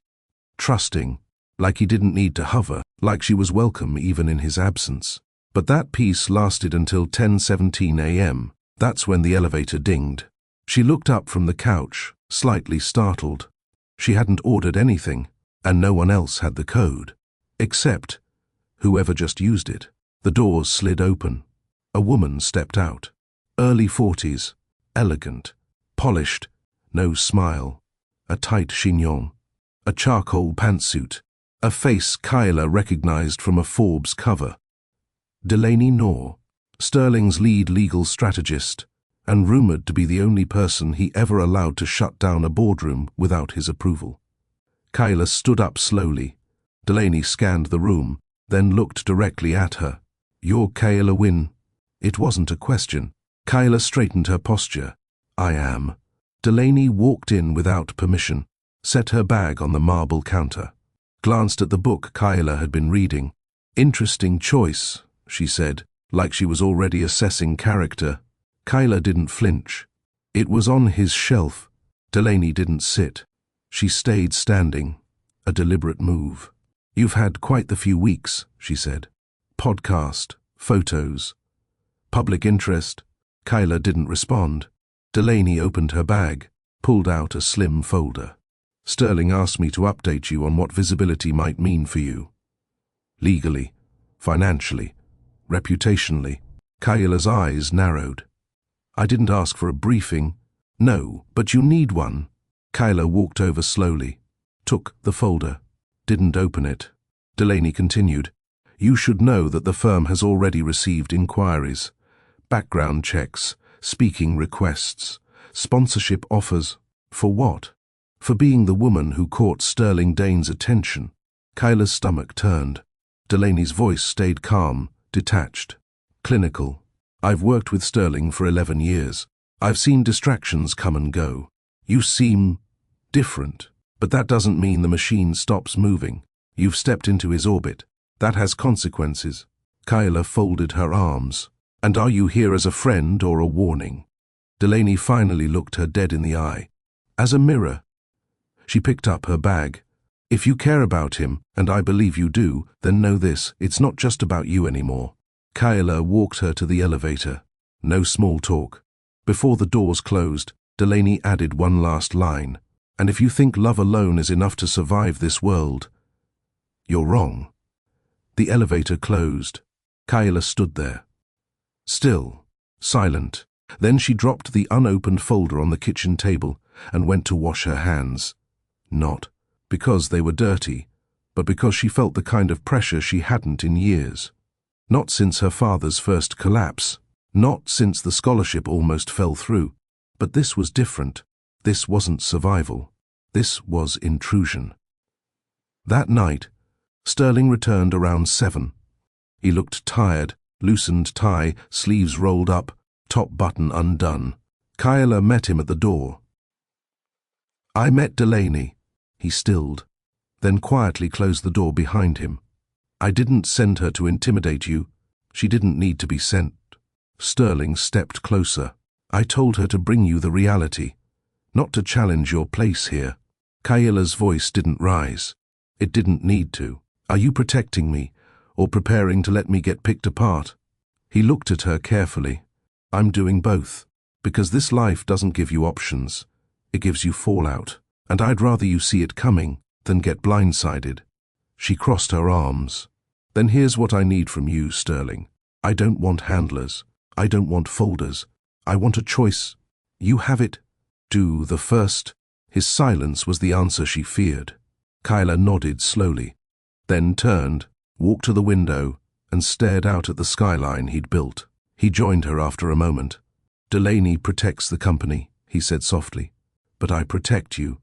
trusting, like he didn't need to hover, like she was welcome even in his absence. But that peace lasted until 10:17 a.m. That's when the elevator dinged. She looked up from the couch, slightly startled. She hadn't ordered anything, and no one else had the code. Except whoever just used it. The doors slid open. A woman stepped out. Early 40s, elegant, polished, no smile, a tight chignon, a charcoal pantsuit, a face Kyla recognized from a Forbes cover. Delaney Knorr, Sterling's lead legal strategist, and rumored to be the only person he ever allowed to shut down a boardroom without his approval. Kyla stood up slowly. Delaney scanned the room, then looked directly at her. You're Kayla Wynne. It wasn't a question. Kyla straightened her posture. I am. Delaney walked in without permission, set her bag on the marble counter, glanced at the book Kyla had been reading. Interesting choice, she said, like she was already assessing character. Kyla didn't flinch. It was on his shelf. Delaney didn't sit. She stayed standing, a deliberate move. You've had quite the few weeks, she said. Podcast, photos, public interest. Kyla didn't respond. Delaney opened her bag, pulled out a slim folder. Sterling asked me to update you on what visibility might mean for you. Legally, financially, reputationally. Kyla's eyes narrowed. I didn't ask for a briefing. No, but you need one. Kyla walked over slowly, took the folder, didn't open it. Delaney continued, You should know that the firm has already received inquiries, background checks, speaking requests, sponsorship offers. For what? For being the woman who caught Sterling Dane's attention. Kyla's stomach turned. Delaney's voice stayed calm, detached, clinical. I've worked with Sterling for 11 years. I've seen distractions come and go. You seem different, but that doesn't mean the machine stops moving. You've stepped into his orbit. That has consequences. Kyla folded her arms. And are you here as a friend or a warning? Delaney finally looked her dead in the eye. As a mirror. She picked up her bag. If you care about him, and I believe you do, then know this, it's not just about you anymore. Kyla walked her to the elevator. No small talk. Before the doors closed, Delaney added one last line. And if you think love alone is enough to survive this world, you're wrong. The elevator closed. Kyla stood there. Still, silent. Then she dropped the unopened folder on the kitchen table and went to wash her hands. Not because they were dirty, but because she felt the kind of pressure she hadn't in years. Not since her father's first collapse. Not since the scholarship almost fell through. But this was different. This wasn't survival. This was intrusion. That night, Sterling returned around 7. He looked tired, loosened tie, sleeves rolled up, top button undone. Kyla met him at the door. I met Delaney. He stilled, then quietly closed the door behind him. I didn't send her to intimidate you. She didn't need to be sent. Sterling stepped closer. I told her to bring you the reality, not to challenge your place here. Kyla's voice didn't rise. It didn't need to. Are you protecting me, or preparing to let me get picked apart? He looked at her carefully. I'm doing both, because this life doesn't give you options. It gives you fallout, and I'd rather you see it coming than get blindsided. She crossed her arms. Then here's what I need from you, Sterling. I don't want handlers. I don't want folders. I want a choice. You have it. Do the first. His silence was the answer she feared. Kyla nodded slowly, then turned, walked to the window, and stared out at the skyline he'd built. He joined her after a moment. Delaney protects the company, he said softly, but I protect you.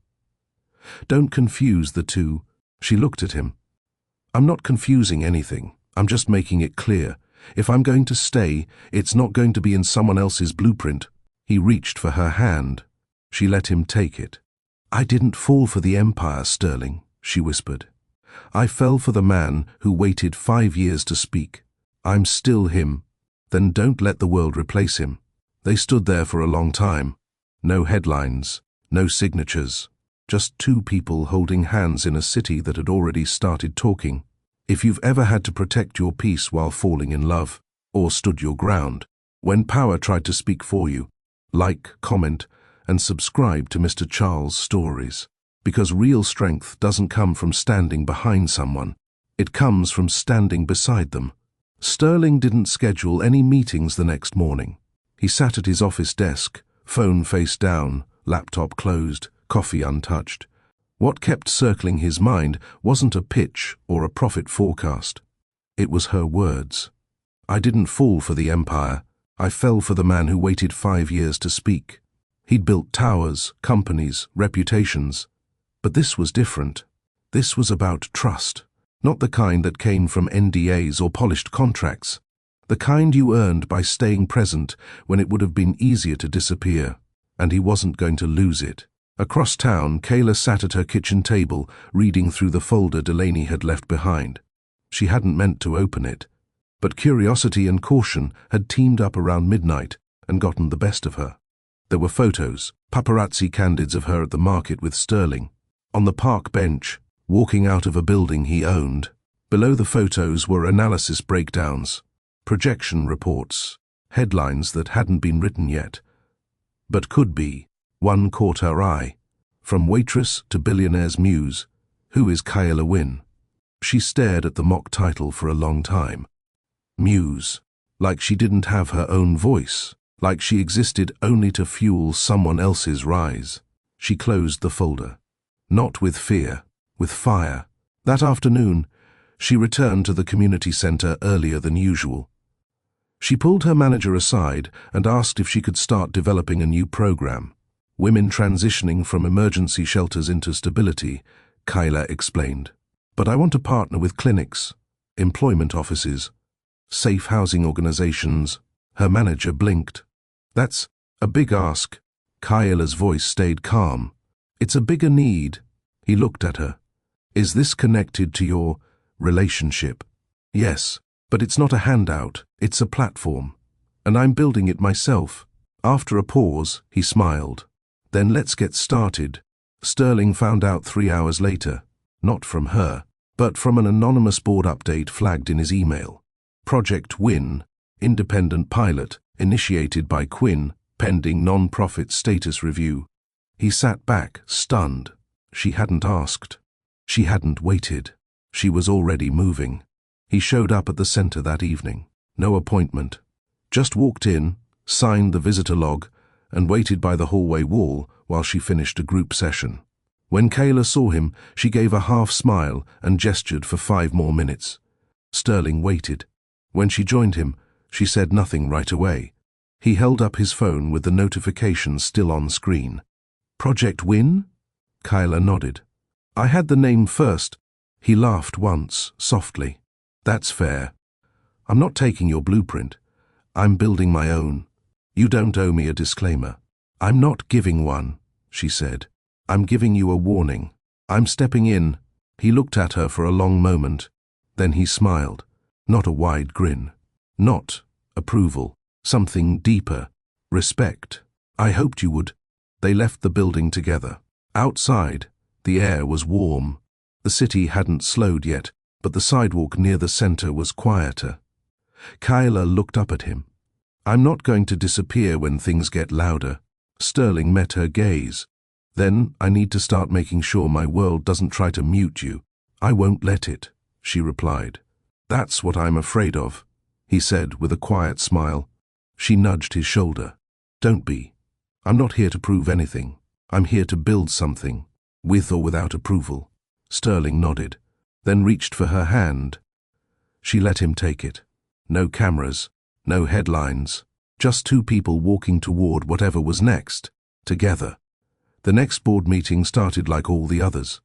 Don't confuse the two. She looked at him. I'm not confusing anything. I'm just making it clear. If I'm going to stay, it's not going to be in someone else's blueprint. He reached for her hand. She let him take it. I didn't fall for the empire, Sterling, she whispered. I fell for the man who waited 5 years to speak. I'm still him. Then don't let the world replace him. They stood there for a long time. No headlines, no signatures. Just two people holding hands in a city that had already started talking. If you've ever had to protect your peace while falling in love, or stood your ground, when power tried to speak for you, like, comment, and subscribe to Mr. Charles' stories. Because real strength doesn't come from standing behind someone. It comes from standing beside them. Sterling didn't schedule any meetings the next morning. He sat at his office desk, phone face down, laptop closed, coffee untouched. What kept circling his mind wasn't a pitch or a profit forecast. It was her words. I didn't fall for the empire. I fell for the man who waited 5 years to speak. He'd built towers, companies, reputations. But this was different. This was about trust. Not the kind that came from NDAs or polished contracts. The kind you earned by staying present when it would have been easier to disappear. And he wasn't going to lose it. Across town, Kayla sat at her kitchen table, reading through the folder Delaney had left behind. She hadn't meant to open it, but curiosity and caution had teamed up around midnight and gotten the best of her. There were photos, paparazzi candids of her at the market with Sterling, on the park bench, walking out of a building he owned. Below the photos were analysis breakdowns, projection reports, headlines that hadn't been written yet, but could be. One caught her eye. From waitress to billionaire's muse, who is Kyla Wynne? She stared at the mock title for a long time. Muse, like she didn't have her own voice. like she existed only to fuel someone else's rise. She closed the folder. Not with fear, with fire. That afternoon, she returned to the community center earlier than usual. She pulled her manager aside and asked if she could start developing a new program. Women transitioning from emergency shelters into stability, Kyla explained. But I want to partner with clinics, employment offices, safe housing organizations. Her manager blinked. That's a big ask. Kyla's voice stayed calm. It's a bigger need. He looked at her. Is this connected to your relationship? Yes, but it's not a handout, it's a platform. And I'm building it myself. After a pause, he smiled. Then let's get started. Sterling found out 3 hours later, not from her, but from an anonymous board update flagged in his email. Project Win, independent pilot, initiated by Quinn, pending non-profit status review. He sat back, stunned. She hadn't asked. She hadn't waited. She was already moving. He showed up at the center that evening. No appointment. Just walked in, signed the visitor log, and waited by the hallway wall while she finished a group session. When Kayla saw him, she gave a half smile and gestured for 5 more minutes. Sterling waited. When she joined him, she said nothing right away. He held up his phone with the notification still on screen. Project Win? Kyla nodded. I had the name first. He laughed once, softly. That's fair. I'm not taking your blueprint. I'm building my own. You don't owe me a disclaimer. I'm not giving one, she said. I'm giving you a warning. I'm stepping in. He looked at her for a long moment. Then he smiled. Not a wide grin. Not approval. Something deeper. Respect. I hoped you would. They left the building together. Outside, the air was warm. The city hadn't slowed yet, but the sidewalk near the center was quieter. Kyla looked up at him. I'm not going to disappear when things get louder. Sterling met her gaze. Then I need to start making sure my world doesn't try to mute you. I won't let it, she replied. That's what I'm afraid of, he said with a quiet smile. She nudged his shoulder. Don't be. I'm not here to prove anything. I'm here to build something, with or without approval. Sterling nodded, then reached for her hand. She let him take it. No cameras, no headlines, just 2 people walking toward whatever was next, together. The next board meeting started like all the others.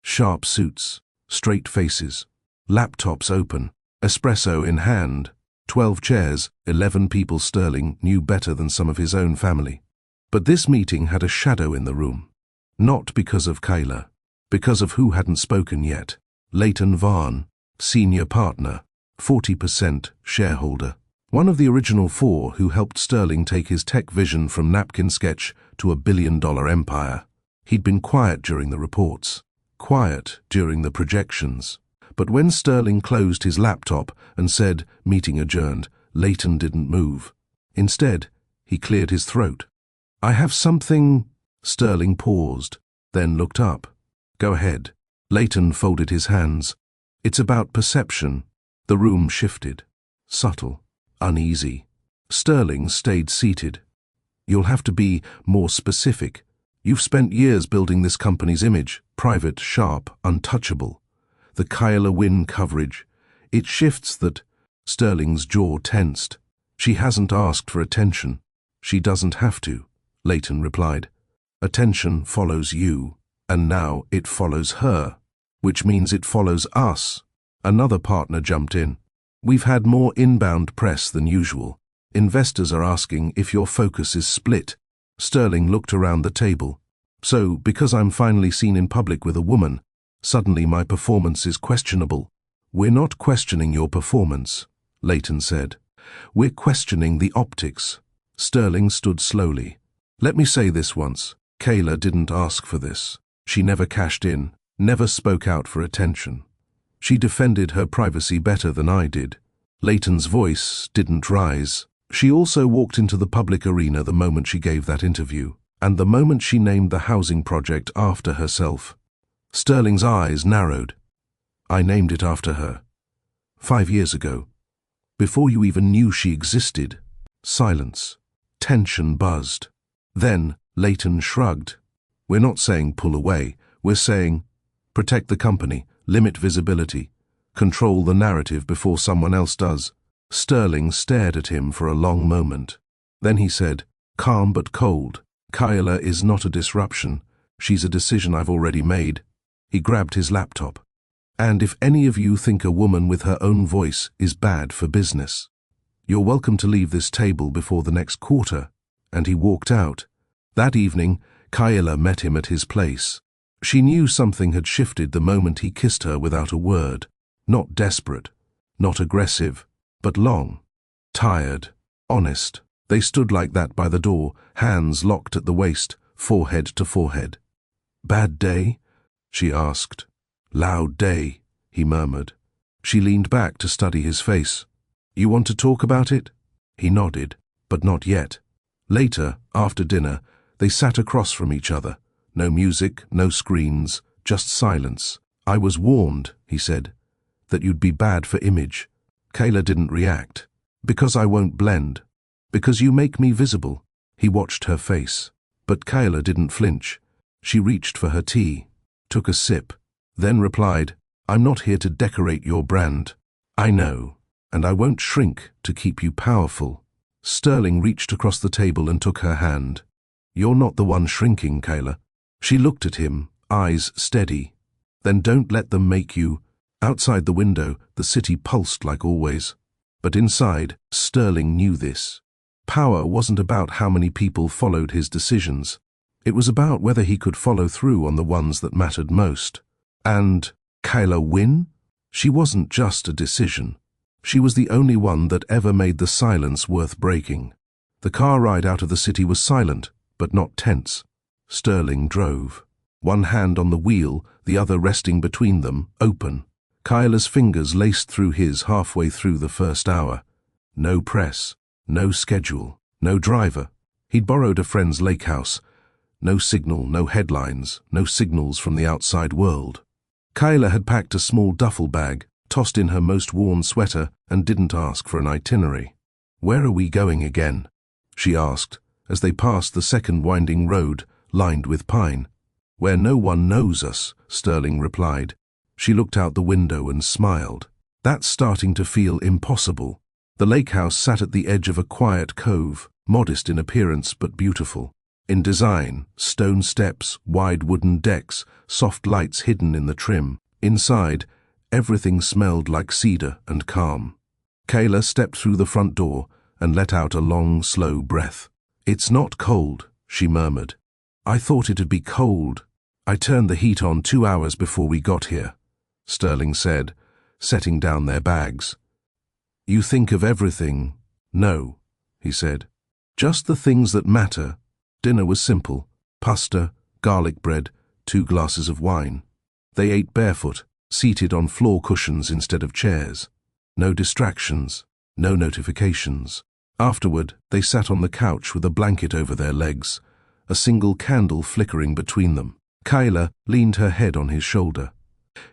Sharp suits, straight faces, laptops open, espresso in hand, 12 chairs, 11 people. Sterling knew better than some of his own family. But this meeting had a shadow in the room. Not because of Kyla, because of who hadn't spoken yet. Leighton Vaughn, senior partner, 40% shareholder. One of the original 4 who helped Sterling take his tech vision from napkin sketch to a billion-dollar empire. He'd been quiet during the reports, quiet during the projections. But when Sterling closed his laptop and said, meeting adjourned, Leighton didn't move. Instead, he cleared his throat. I have something. Sterling paused, then looked up. Go ahead. Leighton folded his hands. It's about perception. The room shifted. Subtle. Uneasy. Sterling stayed seated. You'll have to be more specific. You've spent years building this company's image, private, sharp, untouchable. The Kyla Wynn coverage. It shifts that. Sterling's jaw tensed. She hasn't asked for attention. She doesn't have to, Leighton replied. Attention follows you, and now it follows her, which means it follows us. Another partner jumped in. We've had more inbound press than usual. Investors are asking if your focus is split. Sterling looked around the table. So, because I'm finally seen in public with a woman, suddenly my performance is questionable. We're not questioning your performance, Leighton said. We're questioning the optics. Sterling stood slowly. Let me say this once. Kayla didn't ask for this. She never cashed in, never spoke out for attention. She defended her privacy better than I did. Leighton's voice didn't rise. She also walked into the public arena the moment she gave that interview, and the moment she named the housing project after herself. Sterling's eyes narrowed. I named it after her. 5 years ago. Before you even knew she existed. Silence. Tension buzzed. Then Leighton shrugged. We're not saying pull away. We're saying protect the company, limit visibility, control the narrative before someone else does. Sterling stared at him for a long moment. Then he said, calm but cold, Kyla is not a disruption. She's a decision I've already made. He grabbed his laptop. And if any of you think a woman with her own voice is bad for business, you're welcome to leave this table before the next quarter. And he walked out. That evening, Kyla met him at his place. She knew something had shifted the moment he kissed her without a word. Not desperate, not aggressive, but long, tired, honest. They stood like that by the door, hands locked at the waist, forehead to forehead. Bad day? She asked. Loud day, he murmured. She leaned back to study his face. You want to talk about it? He nodded, but not yet. Later, after dinner, they sat across from each other. No music, no screens, just silence. I was warned, he said, that you'd be bad for image. Kyla didn't react. Because I won't blend. Because you make me visible. He watched her face. But Kyla didn't flinch. She reached for her tea, took a sip, then replied, I'm not here to decorate your brand. I know, and I won't shrink to keep you powerful. Sterling reached across the table and took her hand. You're not the one shrinking, Kyla. She looked at him, eyes steady. Then don't let them make you. Outside the window, the city pulsed like always. But inside, Sterling knew this. Power wasn't about how many people followed his decisions. It was about whether he could follow through on the ones that mattered most. And Kyla win? She wasn't just a decision. She was the only one that ever made the silence worth breaking. The car ride out of the city was silent, but not tense. Sterling drove. One hand on the wheel, the other resting between them, open. Kyla's fingers laced through his halfway through the first hour. No press, no schedule, no driver. He'd borrowed a friend's lake house. No signal, no headlines, no signals from the outside world. Kyla had packed a small duffel bag, tossed in her most worn sweater, and didn't ask for an itinerary. Where are we going again? She asked, as they passed the second winding road, lined with pine. Where no one knows us, Sterling replied. She looked out the window and smiled. That's starting to feel impossible. The lake house sat at the edge of a quiet cove, modest in appearance but beautiful. In design, stone steps, wide wooden decks, soft lights hidden in the trim. Inside, everything smelled like cedar and calm. Kyla stepped through the front door and let out a long, slow breath. It's not cold, she murmured. I thought it'd be cold. I turned the heat on 2 hours before we got here, Sterling said, setting down their bags. You think of everything. No, he said. Just the things that matter. Dinner was simple. Pasta, garlic bread, 2 glasses of wine. They ate barefoot, seated on floor cushions instead of chairs. No distractions, no notifications. Afterward, they sat on the couch with a blanket over their legs, a single candle flickering between them. Kyla leaned her head on his shoulder.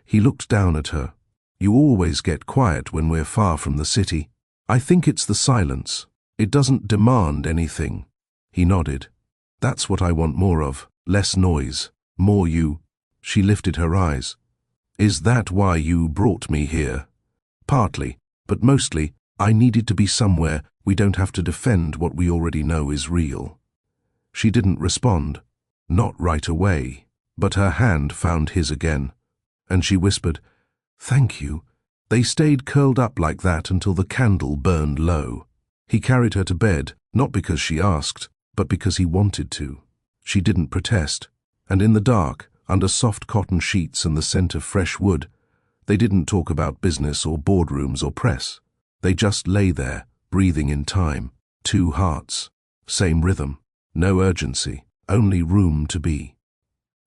He looked down at her. You always get quiet when we're far from the city. I think it's the silence. It doesn't demand anything. He nodded. That's what I want more of. Less noise. More you. She lifted her eyes. Is that why you brought me here? Partly, but mostly, I needed to be somewhere we don't have to defend what we already know is real. She didn't respond. Not right away. But her hand found his again. And she whispered, Thank you. They stayed curled up like that until the candle burned low. He carried her to bed, not because she asked, but because he wanted to. She didn't protest. And in the dark, under soft cotton sheets and the scent of fresh wood, they didn't talk about business or boardrooms or press. They just lay there, breathing in time. 2 hearts. Same rhythm. No urgency. Only room to be.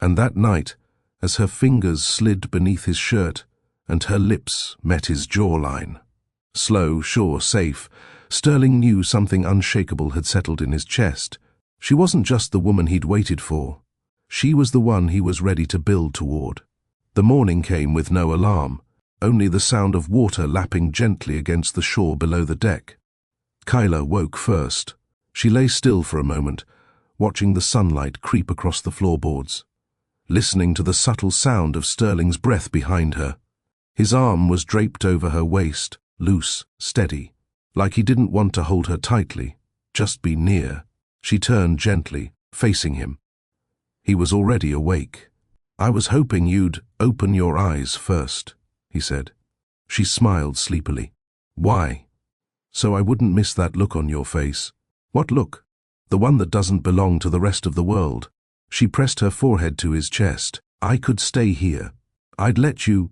And that night, as her fingers slid beneath his shirt and her lips met his jawline, slow, sure, safe, Sterling knew something unshakable had settled in his chest. She wasn't just the woman he'd waited for. She was the one he was ready to build toward. The morning came with no alarm, only the sound of water lapping gently against the shore below the deck. Kyla woke first. She lay still for a moment, watching the sunlight creep across the floorboards, listening to the subtle sound of Sterling's breath behind her. His arm was draped over her waist, loose, steady, like he didn't want to hold her tightly, just be near. She turned gently, facing him. He was already awake. "I was hoping you'd open your eyes first," he said. She smiled sleepily. "Why?" "So I wouldn't miss that look on your face." "What look?" "The one that doesn't belong to the rest of the world." She pressed her forehead to his chest. "I could stay here. I'd let you.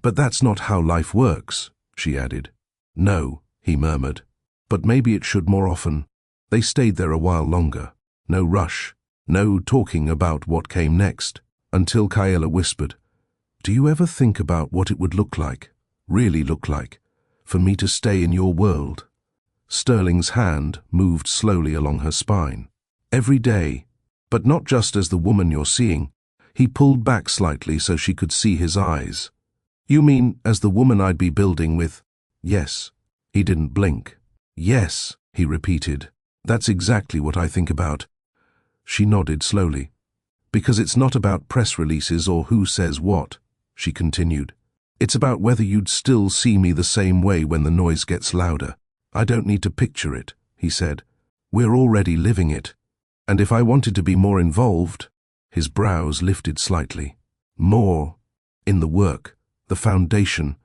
But that's not how life works," she added. "No," he murmured. "But maybe it should more often." They stayed there a while longer. No rush, no talking about what came next, until Kayla whispered, "Do you ever think about what it would look like, really look like, for me to stay in your world?" Sterling's hand moved slowly along her spine. "Every day, but not just as the woman you're seeing." He pulled back slightly so she could see his eyes. "You mean as the woman I'd be building with?" "Yes." He didn't blink. "Yes," he repeated. "That's exactly what I think about." She nodded slowly. "Because it's not about press releases or who says what," she continued. "It's about whether you'd still see me the same way when the noise gets louder. I don't need to picture it," he said. "We're already living it. And if I wanted to be more involved," his brows lifted slightly, "more in the work, the foundation,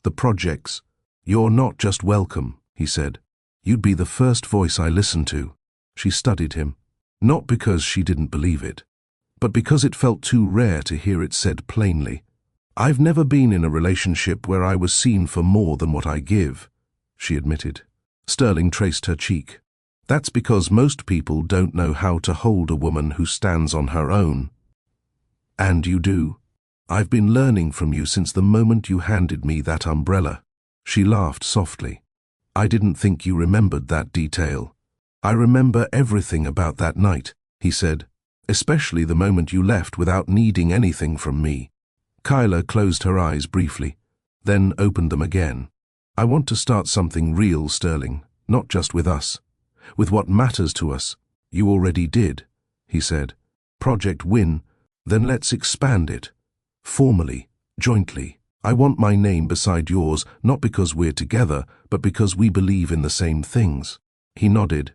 the projects, you're not just welcome," he said. "You'd be the first voice I listen to." She studied him, not because she didn't believe it, but because it felt too rare to hear it said plainly. "I've never been in a relationship where I was seen for more than what I give," she admitted. Sterling traced her cheek. "That's because most people don't know how to hold a woman who stands on her own. And you do. I've been learning from you since the moment you handed me that umbrella." She laughed softly. "I didn't think you remembered that detail." "I remember everything about that night," he said, "especially the moment you left without needing anything from me." Kayla closed her eyes briefly, then opened them again. "I want to start something real, Sterling, not just with us. With what matters to us." "You already did," he said. "Project Win, then let's expand it. Formally, jointly. I want my name beside yours, not because we're together, but because we believe in the same things." He nodded.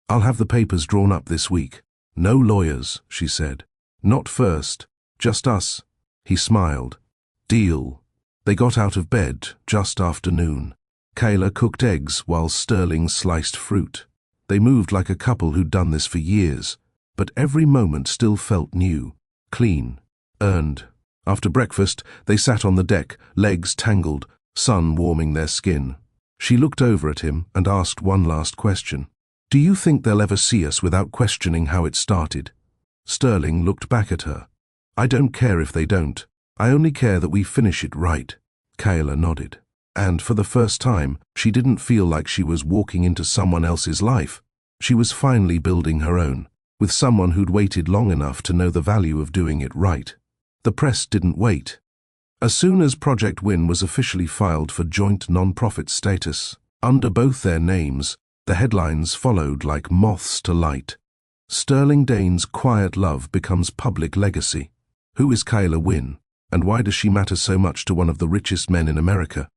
"I'll have the papers drawn up this week." "No lawyers," she said. "Not first, just us." He smiled. "Deal." They got out of bed just after noon. Kayla cooked eggs while Sterling sliced fruit. They moved like a couple who'd done this for years, but every moment still felt new, clean, earned. After breakfast, they sat on the deck, legs tangled, sun warming their skin. She looked over at him and asked one last question. "Do you think they'll ever see us without questioning how it started?" Sterling looked back at her. "I don't care if they don't. I only care that we finish it right." Kayla nodded. And for the first time, she didn't feel like she was walking into someone else's life. She was finally building her own, with someone who'd waited long enough to know the value of doing it right. The press didn't wait. As soon as Project Win was officially filed for joint non-profit status, under both their names, the headlines followed like moths to light. Sterling Dane's quiet love becomes public legacy. Who is Kayla Win, and why does she matter so much to one of the richest men in America?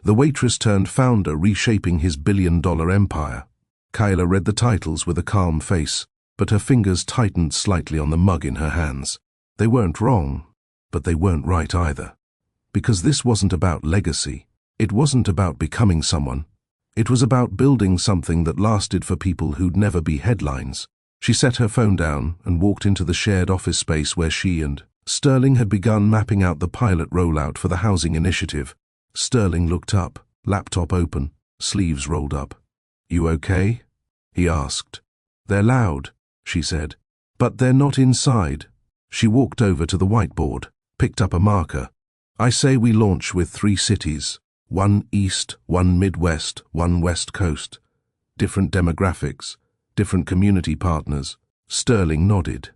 The waitress turned founder reshaping his billion-dollar empire. Kayla read the titles with a calm face, but her fingers tightened slightly on the mug in her hands. They weren't wrong, but they weren't right either. Because this wasn't about legacy. It wasn't about becoming someone. It was about building something that lasted for people who'd never be headlines. She set her phone down and walked into the shared office space where she and Sterling had begun mapping out the pilot rollout for the housing initiative. Sterling looked up, laptop open, sleeves rolled up. "You okay?" he asked. "They're loud," she said. "But they're not inside." She walked over to the whiteboard, picked up a marker. "I say we launch with 3 cities, 1 East, 1 Midwest, 1 West Coast. Different demographics, different community partners." Sterling nodded.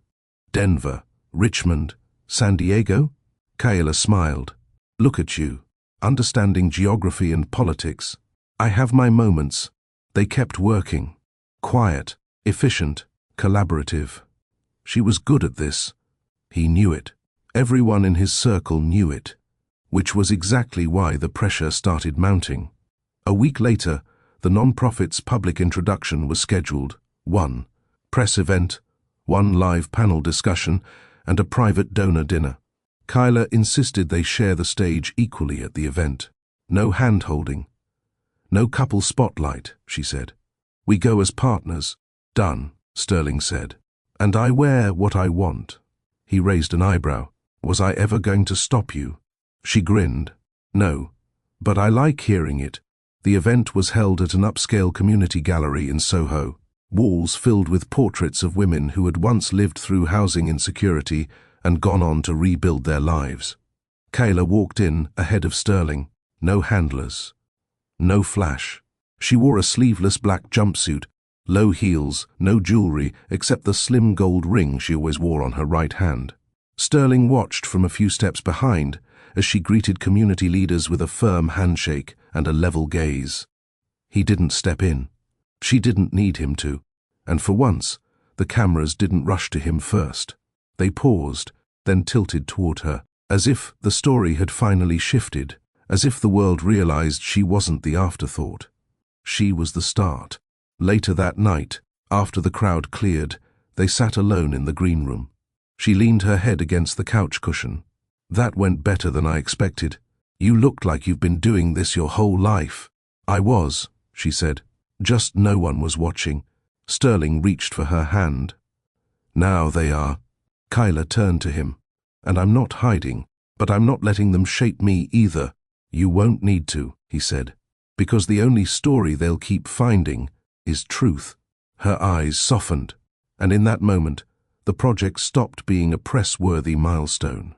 "Denver, Richmond, San Diego?" Kayla smiled. "Look at you, understanding geography and politics." "I have my moments." They kept working. Quiet, efficient, collaborative. She was good at this. He knew it. Everyone in his circle knew it, which was exactly why the pressure started mounting. A week later, the non-profit's public introduction was scheduled. 1 press event, 1 live panel discussion, and a private donor dinner. Kyla insisted they share the stage equally at the event. No hand-holding. No couple spotlight, she said. We go as partners. Done, Sterling said. And I wear what I want. He raised an eyebrow. Was I ever going to stop you? She grinned. No, but I like hearing it. The event was held at an upscale community gallery in Soho. Walls filled with portraits of women who had once lived through housing insecurity and gone on to rebuild their lives. Kayla walked in ahead of Sterling. No handlers. No flash. She wore a sleeveless black jumpsuit, low heels, no jewelry except the slim gold ring she always wore on her right hand. Sterling watched from a few steps behind as she greeted community leaders with a firm handshake and a level gaze. He didn't step in. She didn't need him to, and for once, the cameras didn't rush to him first. They paused, then tilted toward her, as if the story had finally shifted, as if the world realized she wasn't the afterthought. She was the start. Later that night, after the crowd cleared, they sat alone in the green room. She leaned her head against the couch cushion. That went better than I expected. You looked like you've been doing this your whole life. I was, she said. Just no one was watching. Sterling reached for her hand. Now they are. Kyla turned to him. And I'm not hiding, but I'm not letting them shape me either. You won't need to, he said, because the only story they'll keep finding is truth. Her eyes softened, and in that moment, the project stopped being a press-worthy milestone.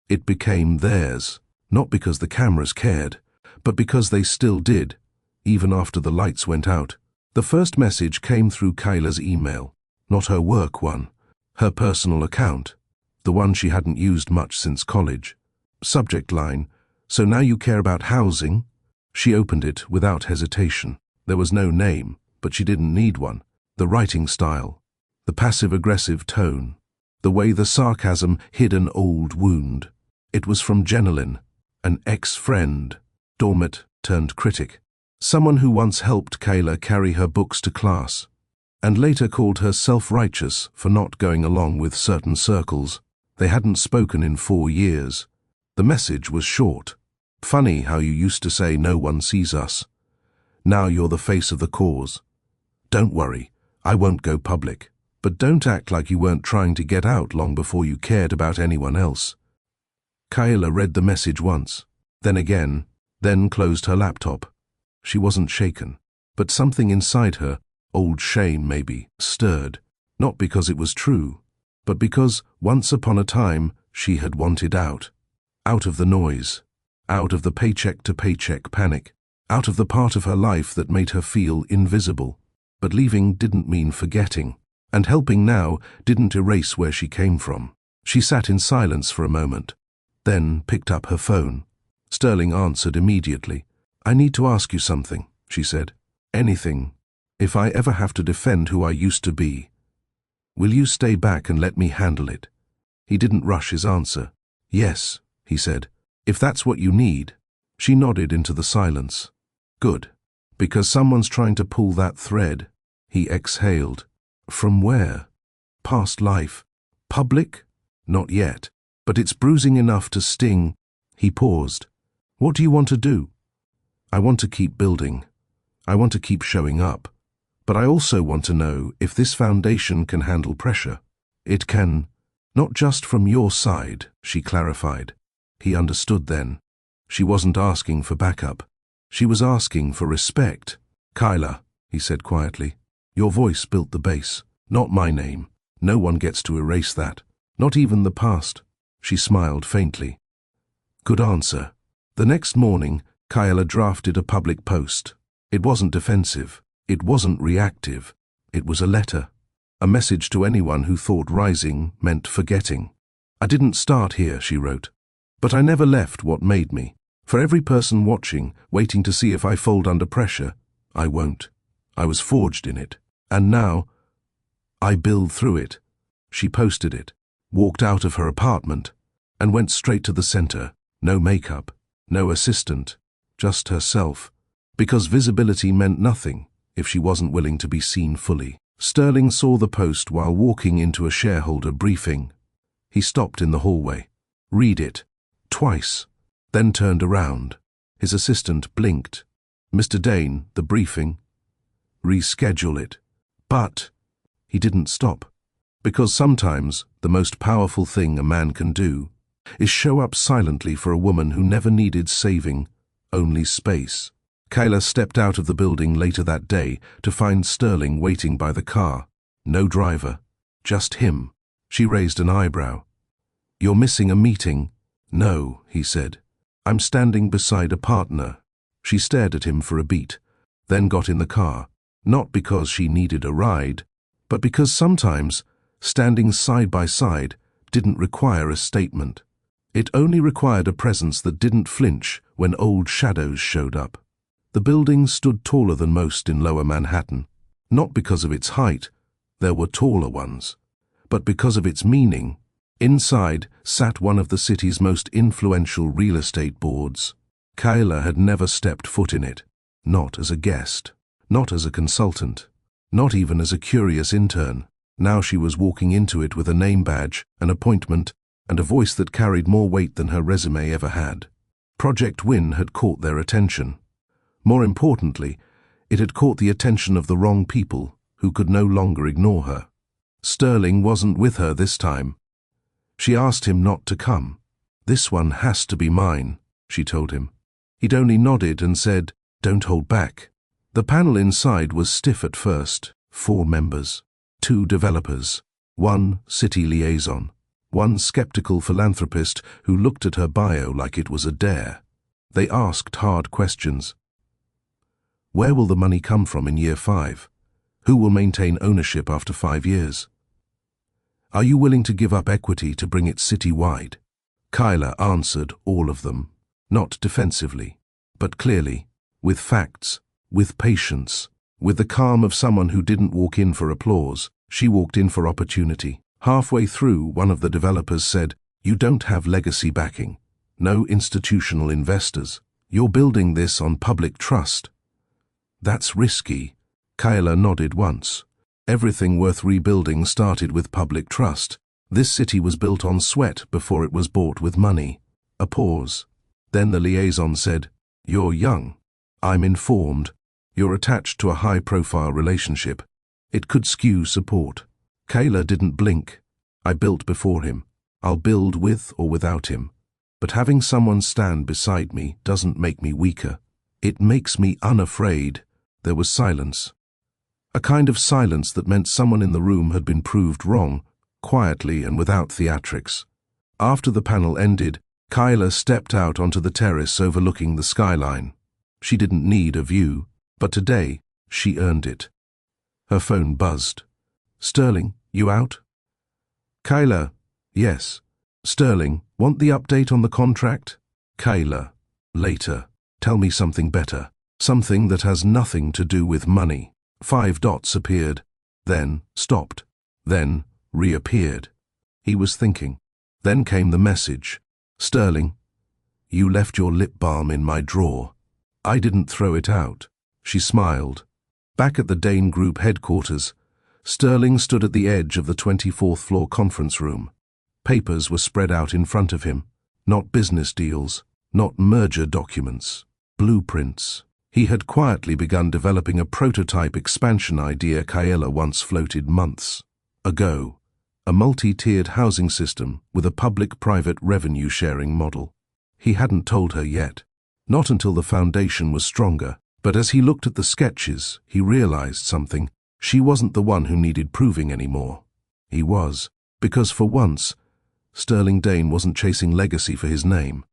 It became theirs, not because the cameras cared, but because they still did, even after the lights went out. The first message came through Kyla's email, not her work one, her personal account, the one she hadn't used much since college. Subject line, so now you care about housing? She opened it without hesitation. There was no name, but she didn't need one. The writing style, the passive-aggressive tone, the way the sarcasm hid an old wound. It was from Jenilyn, an ex-friend, dormant turned critic, someone who once helped Kayla carry her books to class, and later called her self-righteous for not going along with certain circles. They hadn't spoken in 4 years. The message was short. Funny how you used to say no one sees us. Now you're the face of the cause. Don't worry, I won't go public. But don't act like you weren't trying to get out long before you cared about anyone else. Kayla read the message once, then again, then closed her laptop. She wasn't shaken, but something inside her, old shame maybe, stirred, not because it was true, but because once upon a time she had wanted out. Out of the noise, out of the paycheck-to-paycheck panic, out of the part of her life that made her feel invisible. But leaving didn't mean forgetting, and helping now didn't erase where she came from. She sat in silence for a moment, then picked up her phone. Sterling answered immediately. I need to ask you something, she said. Anything. If I ever have to defend who I used to be, will you stay back and let me handle it? He didn't rush his answer. Yes, he said. If that's what you need. She nodded into the silence. Good. Because someone's trying to pull that thread. He exhaled. From where? Past life. Public? Not yet. But it's bruising enough to sting. He paused. What do you want to do? I want to keep building. I want to keep showing up. But I also want to know if this foundation can handle pressure. It can. Not just from your side, she clarified. He understood then. She wasn't asking for backup. She was asking for respect. Kyla, he said quietly, your voice built the base. Not my name. No one gets to erase that. Not even the past. She smiled faintly. Good answer. The next morning, Kyla drafted a public post. It wasn't defensive. It wasn't reactive. It was a letter. A message to anyone who thought rising meant forgetting. I didn't start here, she wrote. But I never left what made me. For every person watching, waiting to see if I fold under pressure, I won't. I was forged in it. And now, I build through it. She posted it, walked out of her apartment, and went straight to the center. No makeup, no assistant, just herself. Because visibility meant nothing if she wasn't willing to be seen fully. Sterling saw the post while walking into a shareholder briefing. He stopped in the hallway. Read it. Twice. Then turned around. His assistant blinked. Mr. Dane, the briefing. Reschedule it. But he didn't stop. Because sometimes the most powerful thing a man can do is show up silently for a woman who never needed saving, only space. Kayla stepped out of the building later that day to find Sterling waiting by the car. No driver. Just him. She raised an eyebrow. You're missing a meeting. No, he said. I'm standing beside a partner. She stared at him for a beat, then got in the car. Not because she needed a ride, but because sometimes standing side by side didn't require a statement. It only required a presence that didn't flinch when old shadows showed up. The building stood taller than most in Lower Manhattan, not because of its height, there were taller ones, but because of its meaning. Inside sat one of the city's most influential real estate boards. Kayla had never stepped foot in it, not as a guest, not as a consultant, not even as a curious intern. Now she was walking into it with a name badge, an appointment, and a voice that carried more weight than her resume ever had. Project Win had caught their attention. More importantly, it had caught the attention of the wrong people who could no longer ignore her. Sterling wasn't with her this time. She asked him not to come. This one has to be mine, she told him. He'd only nodded and said, don't hold back. The panel inside was stiff at first. 4 members, 2 developers, 1 city liaison, 1 skeptical philanthropist who looked at her bio like it was a dare. They asked hard questions. Where will the money come from in year 5? Who will maintain ownership after 5 years? Are you willing to give up equity to bring it city-wide? Kayla answered all of them, not defensively, but clearly, with facts, with patience, with the calm of someone who didn't walk in for applause. She walked in for opportunity. Halfway through, one of the developers said, you don't have legacy backing, no institutional investors. You're building this on public trust. That's risky. Kayla nodded once. Everything worth rebuilding started with public trust. This city was built on sweat before it was bought with money. A pause. Then the liaison said, you're young. I'm informed. You're attached to a high-profile relationship. It could skew support. Kayla didn't blink. I built before him. I'll build with or without him. But having someone stand beside me doesn't make me weaker. It makes me unafraid. There was silence. A kind of silence that meant someone in the room had been proved wrong, quietly and without theatrics. After the panel ended, Kayla stepped out onto the terrace overlooking the skyline. She didn't need a view, but today she earned it. Her phone buzzed. Sterling, you out? Kayla, yes. Sterling, want the update on the contract? Kayla, later. Tell me something better. Something that has nothing to do with money. 5 dots appeared, then stopped, then reappeared. He was thinking. Then came the message. Sterling, you left your lip balm in my drawer. I didn't throw it out. She smiled. Back at the Dane Group headquarters, Sterling stood at the edge of the 24th floor conference room. Papers were spread out in front of him. Not business deals, not merger documents, blueprints. He had quietly begun developing a prototype expansion idea Kayla once floated months ago. A multi-tiered housing system with a public-private revenue-sharing model. He hadn't told her yet. Not until the foundation was stronger. But as he looked at the sketches, he realized something. She wasn't the one who needed proving anymore. He was. Because for once, Sterling Dane wasn't chasing legacy for his name.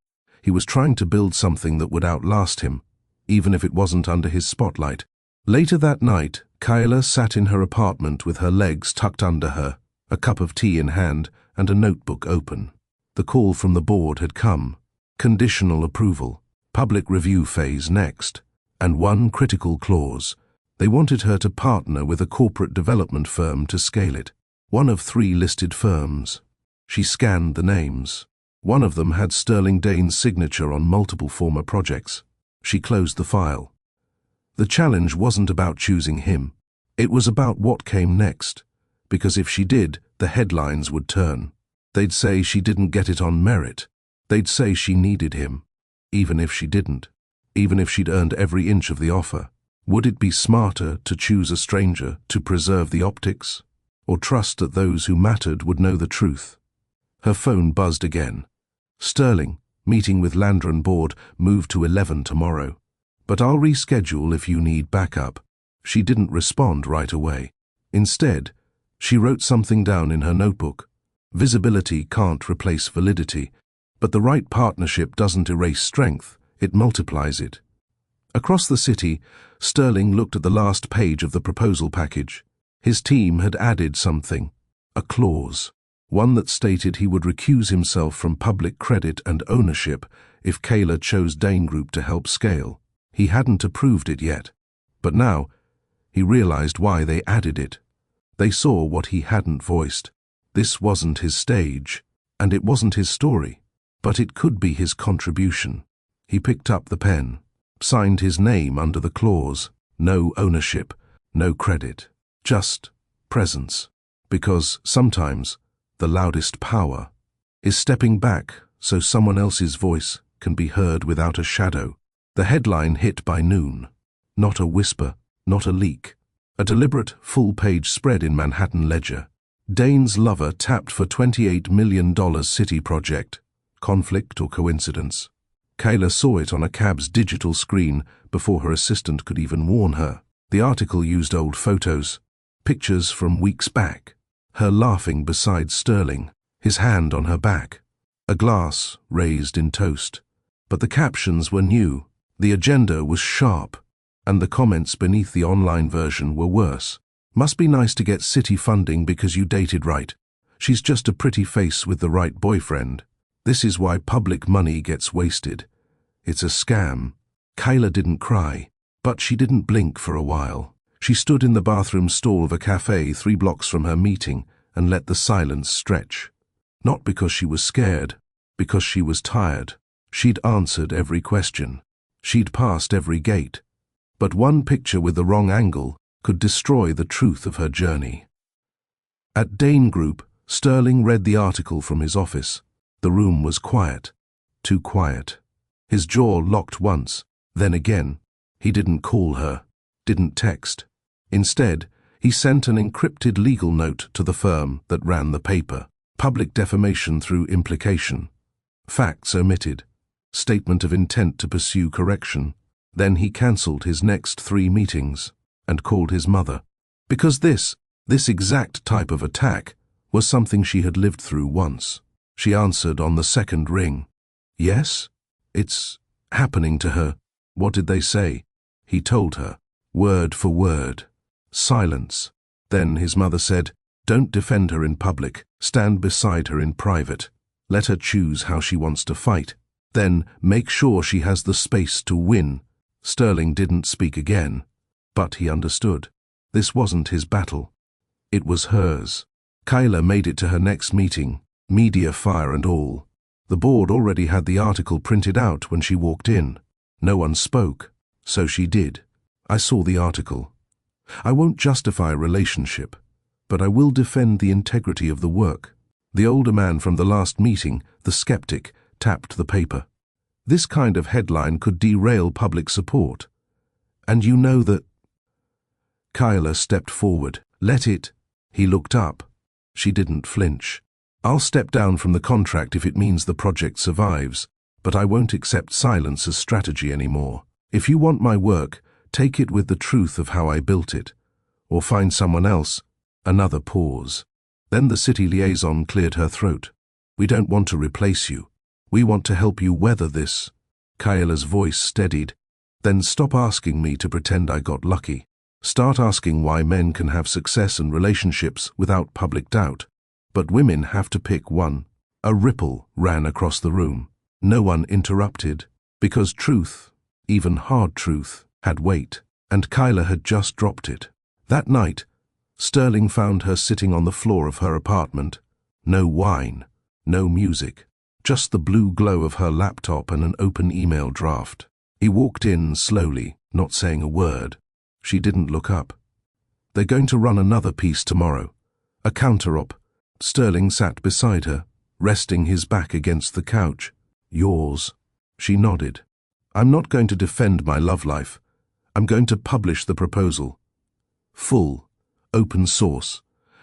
He was trying to build something that would outlast him, even if it wasn't under his spotlight. Later that night, Kayla sat in her apartment with her legs tucked under her, a cup of tea in hand and a notebook open. The call from the board had come. Conditional approval. Public review phase next. And one critical clause. They wanted her to partner with a corporate development firm to scale it. One of 3 listed firms. She scanned the names. One of them had Sterling Dane's signature on multiple former projects. She closed the file. The challenge wasn't about choosing him. It was about what came next. Because if she did, the headlines would turn. They'd say she didn't get it on merit. They'd say she needed him. Even if she didn't. Even if she'd earned every inch of the offer. Would it be smarter to choose a stranger to preserve the optics? Or trust that those who mattered would know the truth? Her phone buzzed again. Sterling, meeting with Landron board, moved to 11 tomorrow. But I'll reschedule if you need backup. She didn't respond right away. Instead, she wrote something down in her notebook. Visibility can't replace validity, but the right partnership doesn't erase strength, it multiplies it. Across the city, Sterling looked at the last page of the proposal package. His team had added something, a clause, one that stated he would recuse himself from public credit and ownership if Kayla chose Dane Group to help scale. He hadn't approved it yet, but now he realized why they added it. They saw what he hadn't voiced. This wasn't his stage, and it wasn't his story, but it could be his contribution. He picked up the pen, signed his name under the clause, no ownership, no credit, just presence. Because sometimes the loudest power is stepping back so someone else's voice can be heard without a shadow. The headline hit by noon. Not a whisper, not a leak. A deliberate, full-page spread in Manhattan Ledger. Dane's lover tapped for $28 million city project. Conflict or coincidence? Kayla saw it on a cab's digital screen before her assistant could even warn her. The article used old photos, pictures from weeks back. Her laughing beside Sterling, his hand on her back. A glass raised in toast. But the captions were new. The agenda was sharp. And the comments beneath the online version were worse. Must be nice to get city funding because you dated right. She's just a pretty face with the right boyfriend. This is why public money gets wasted. It's a scam. Kayla didn't cry, but she didn't blink for a while. She stood in the bathroom stall of a cafe 3 blocks from her meeting and let the silence stretch. Not because she was scared, because she was tired. She'd answered every question. She'd passed every gate. But one picture with the wrong angle could destroy the truth of her journey. At Dane Group, Sterling read the article from his office. The room was quiet. Too quiet. His jaw locked once, then again. He didn't call her, didn't text. Instead, he sent an encrypted legal note to the firm that ran the paper. Public defamation through implication. Facts omitted. Statement of intent to pursue correction. Then he cancelled his next 3 meetings and called his mother. Because this exact type of attack was something she had lived through once. She answered on the 2nd ring. Yes? It's happening to her. What did they say? He told her, word for word. Silence. Then his mother said, don't defend her in public, stand beside her in private. Let her choose how she wants to fight. Then make sure she has the space to win. Sterling didn't speak again, but he understood. This wasn't his battle. It was hers. Kayla made it to her next meeting, media fire and all. The board already had the article printed out when she walked in. No one spoke, so she did. I saw the article. I won't justify a relationship, but I will defend the integrity of the work. The older man from the last meeting, the skeptic, tapped the paper. This kind of headline could derail public support. And you know that... Kayla stepped forward. Let it. He looked up. She didn't flinch. I'll step down from the contract if it means the project survives, but I won't accept silence as strategy anymore. If you want my work, take it with the truth of how I built it. Or find someone else. Another pause. Then the city liaison cleared her throat. We don't want to replace you. We want to help you weather this. Kayla's voice steadied. Then stop asking me to pretend I got lucky. Start asking why men can have success and relationships without public doubt. But women have to pick one. A ripple ran across the room. No one interrupted, because truth, even hard truth, had weight. And Kyla had just dropped it. That night, Sterling found her sitting on the floor of her apartment. No wine, no music, just the blue glow of her laptop and an open email draft. He walked in slowly, not saying a word. She didn't look up. They're going to run another piece tomorrow. A counter-op. Sterling sat beside her, resting his back against the couch. Yours. She nodded. I'm not going to defend my love life. I'm going to publish the proposal. Full, open source.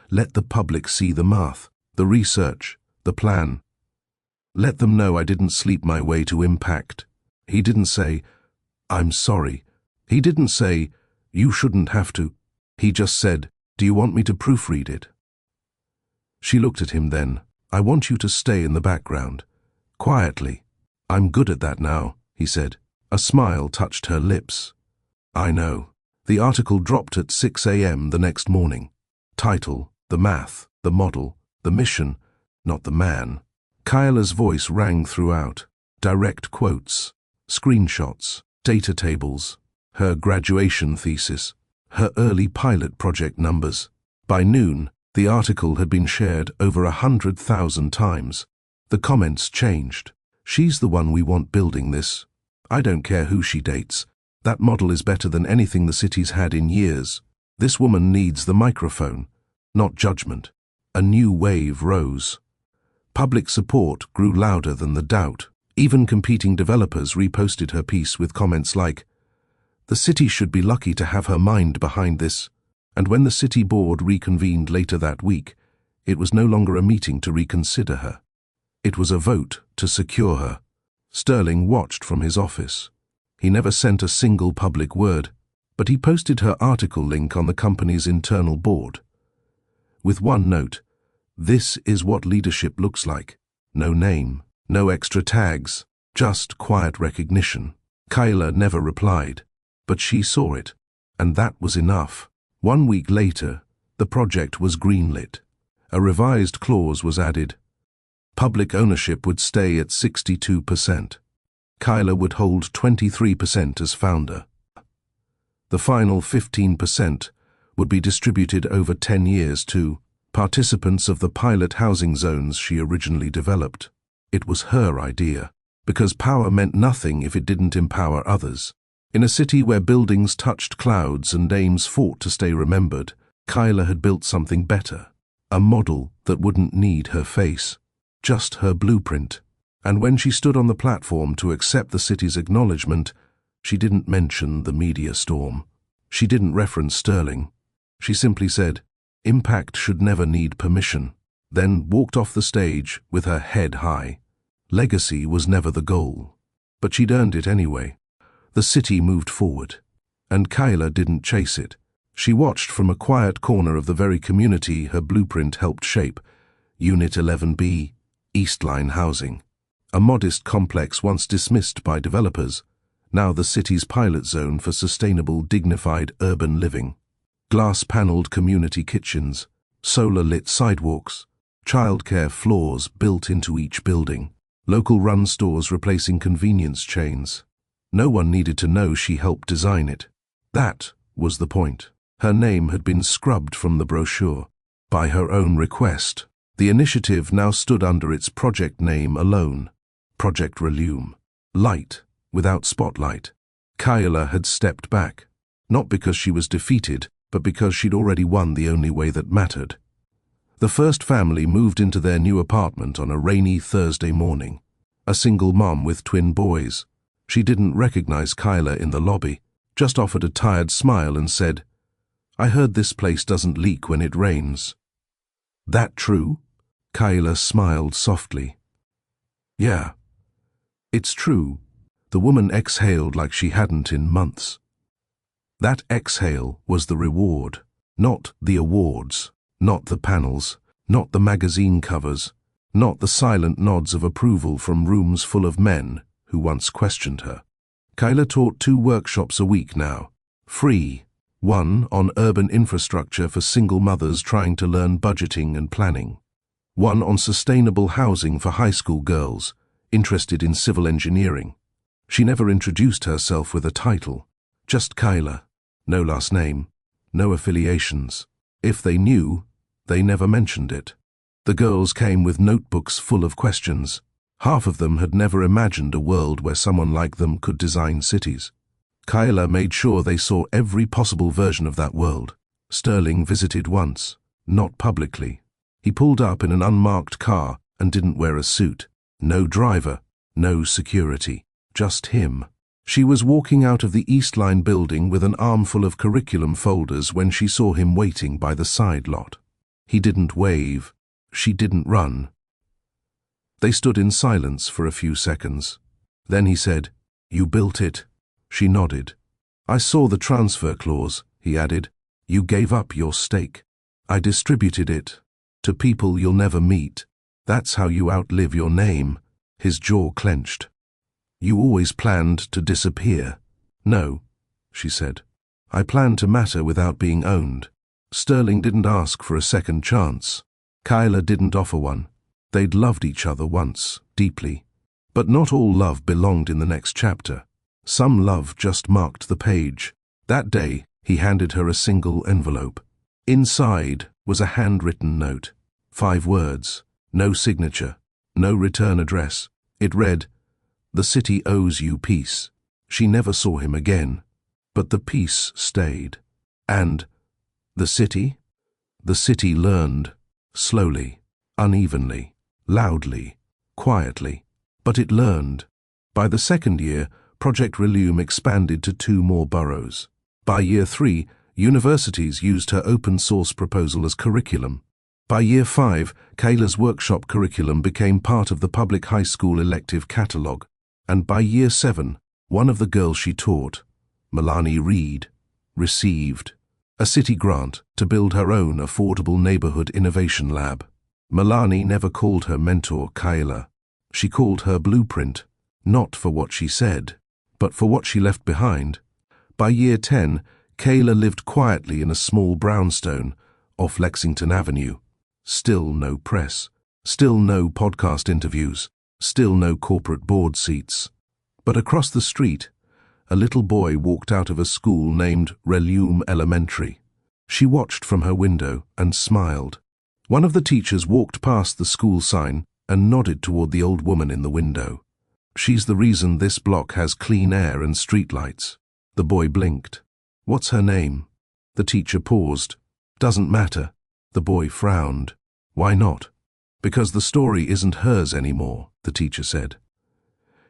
Let the public see the math, the research, the plan. Let them know I didn't sleep my way to impact. He didn't say, I'm sorry. He didn't say, you shouldn't have to. He just said, do you want me to proofread it? She looked at him then. I want you to stay in the background. Quietly. I'm good at that now, he said. A smile touched her lips. I know. The article dropped at 6 a.m. the next morning. Title, the math, the model, the mission, not the man. Kyla's voice rang throughout. Direct quotes, screenshots, data tables, her graduation thesis, her early pilot project numbers. By noon, the article had been shared over 100,000 times. The comments changed. She's the one we want building this. I don't care who she dates. That model is better than anything the city's had in years. This woman needs the microphone, not judgment. A new wave rose. Public support grew louder than the doubt. Even competing developers reposted her piece with comments like, the city should be lucky to have her mind behind this. And when the city board reconvened later that week, it was no longer a meeting to reconsider her. It was a vote to secure her. Sterling watched from his office. He never sent a single public word, but he posted her article link on the company's internal board. With one note, this is what leadership looks like. No name, no extra tags, just quiet recognition. Kyla never replied, but she saw it, and that was enough. 1 week later, the project was greenlit. A revised clause was added. Public ownership would stay at 62%. Kyla would hold 23% as founder. The final 15% would be distributed over 10 years to participants of the pilot housing zones she originally developed. It was her idea, because power meant nothing if it didn't empower others. In a city where buildings touched clouds and names fought to stay remembered, Kyla had built something better. A model that wouldn't need her face, just her blueprint. And when she stood on the platform to accept the city's acknowledgement, she didn't mention the media storm. She didn't reference Sterling. She simply said, impact should never need permission, then walked off the stage with her head high. Legacy was never the goal, but she'd earned it anyway. The city moved forward, and Kyla didn't chase it. She watched from a quiet corner of the very community her blueprint helped shape, Unit 11B, Eastline Housing. A modest complex once dismissed by developers, now the city's pilot zone for sustainable, dignified urban living. Glass-paneled community kitchens, solar-lit sidewalks, childcare floors built into each building, local-run stores replacing convenience chains. No one needed to know she helped design it. That was the point. Her name had been scrubbed from the brochure. By her own request, the initiative now stood under its project name alone. Project Relume. Light, without spotlight. Kyla had stepped back, not because she was defeated, but because she'd already won the only way that mattered. The first family moved into their new apartment on a rainy Thursday morning. A single mom with twin boys. She didn't recognize Kyla in the lobby, just offered a tired smile and said, I heard this place doesn't leak when it rains. That true? Kyla smiled softly. Yeah. It's true. The woman exhaled like she hadn't in months. That exhale was the reward, not the awards, not the panels, not the magazine covers, not the silent nods of approval from rooms full of men who once questioned her. Kyla taught 2 workshops a week now, free, one on urban infrastructure for single mothers trying to learn budgeting and planning, one on sustainable housing for high school girls interested in civil engineering. She never introduced herself with a title, just Kyla. No last name, no affiliations. If they knew, they never mentioned it. The girls came with notebooks full of questions. Half of them had never imagined a world where someone like them could design cities. Kyla made sure they saw every possible version of that world. Sterling visited once, not publicly. He pulled up in an unmarked car and didn't wear a suit. No driver, no security, just him. She was walking out of the East Line building with an armful of curriculum folders when she saw him waiting by the side lot. He didn't wave. She didn't run. They stood in silence for a few seconds. Then he said, "You built it?" She nodded. "I saw the transfer clause," he added. "You gave up your stake. I distributed it to people you'll never meet. That's how you outlive your name." His jaw clenched. "You always planned to disappear." "No," she said. "I planned to matter without being owned." Sterling didn't ask for a second chance. Kyla didn't offer one. They'd loved each other once, deeply. But not all love belonged in the next chapter. Some love just marked the page. That day, he handed her a single envelope. Inside was a handwritten note. 5 words, no signature, no return address. It read, "The city owes you peace." She never saw him again, but the peace stayed. And the city? The city learned, slowly, unevenly, loudly, quietly. But it learned. By the second year, Project Relume expanded to 2 more boroughs. By year 3, universities used her open-source proposal as curriculum. By year 5, Kayla's workshop curriculum became part of the public high school elective catalogue. And by year 7, one of the girls she taught, Milani Reed, received a city grant to build her own affordable neighborhood innovation lab. Milani never called her mentor Kyla. She called her blueprint, not for what she said, but for what she left behind. By year 10, Kayla lived quietly in a small brownstone off Lexington Avenue. Still no press, still no podcast interviews, still no corporate board seats. But across the street, a little boy walked out of a school named Relume Elementary. She watched from her window and smiled. One of the teachers walked past the school sign and nodded toward the old woman in the window. "She's the reason this block has clean air and streetlights." The boy blinked. "What's her name?" The teacher paused. "Doesn't matter." The boy frowned. "Why not?" "Because the story isn't hers anymore," the teacher said.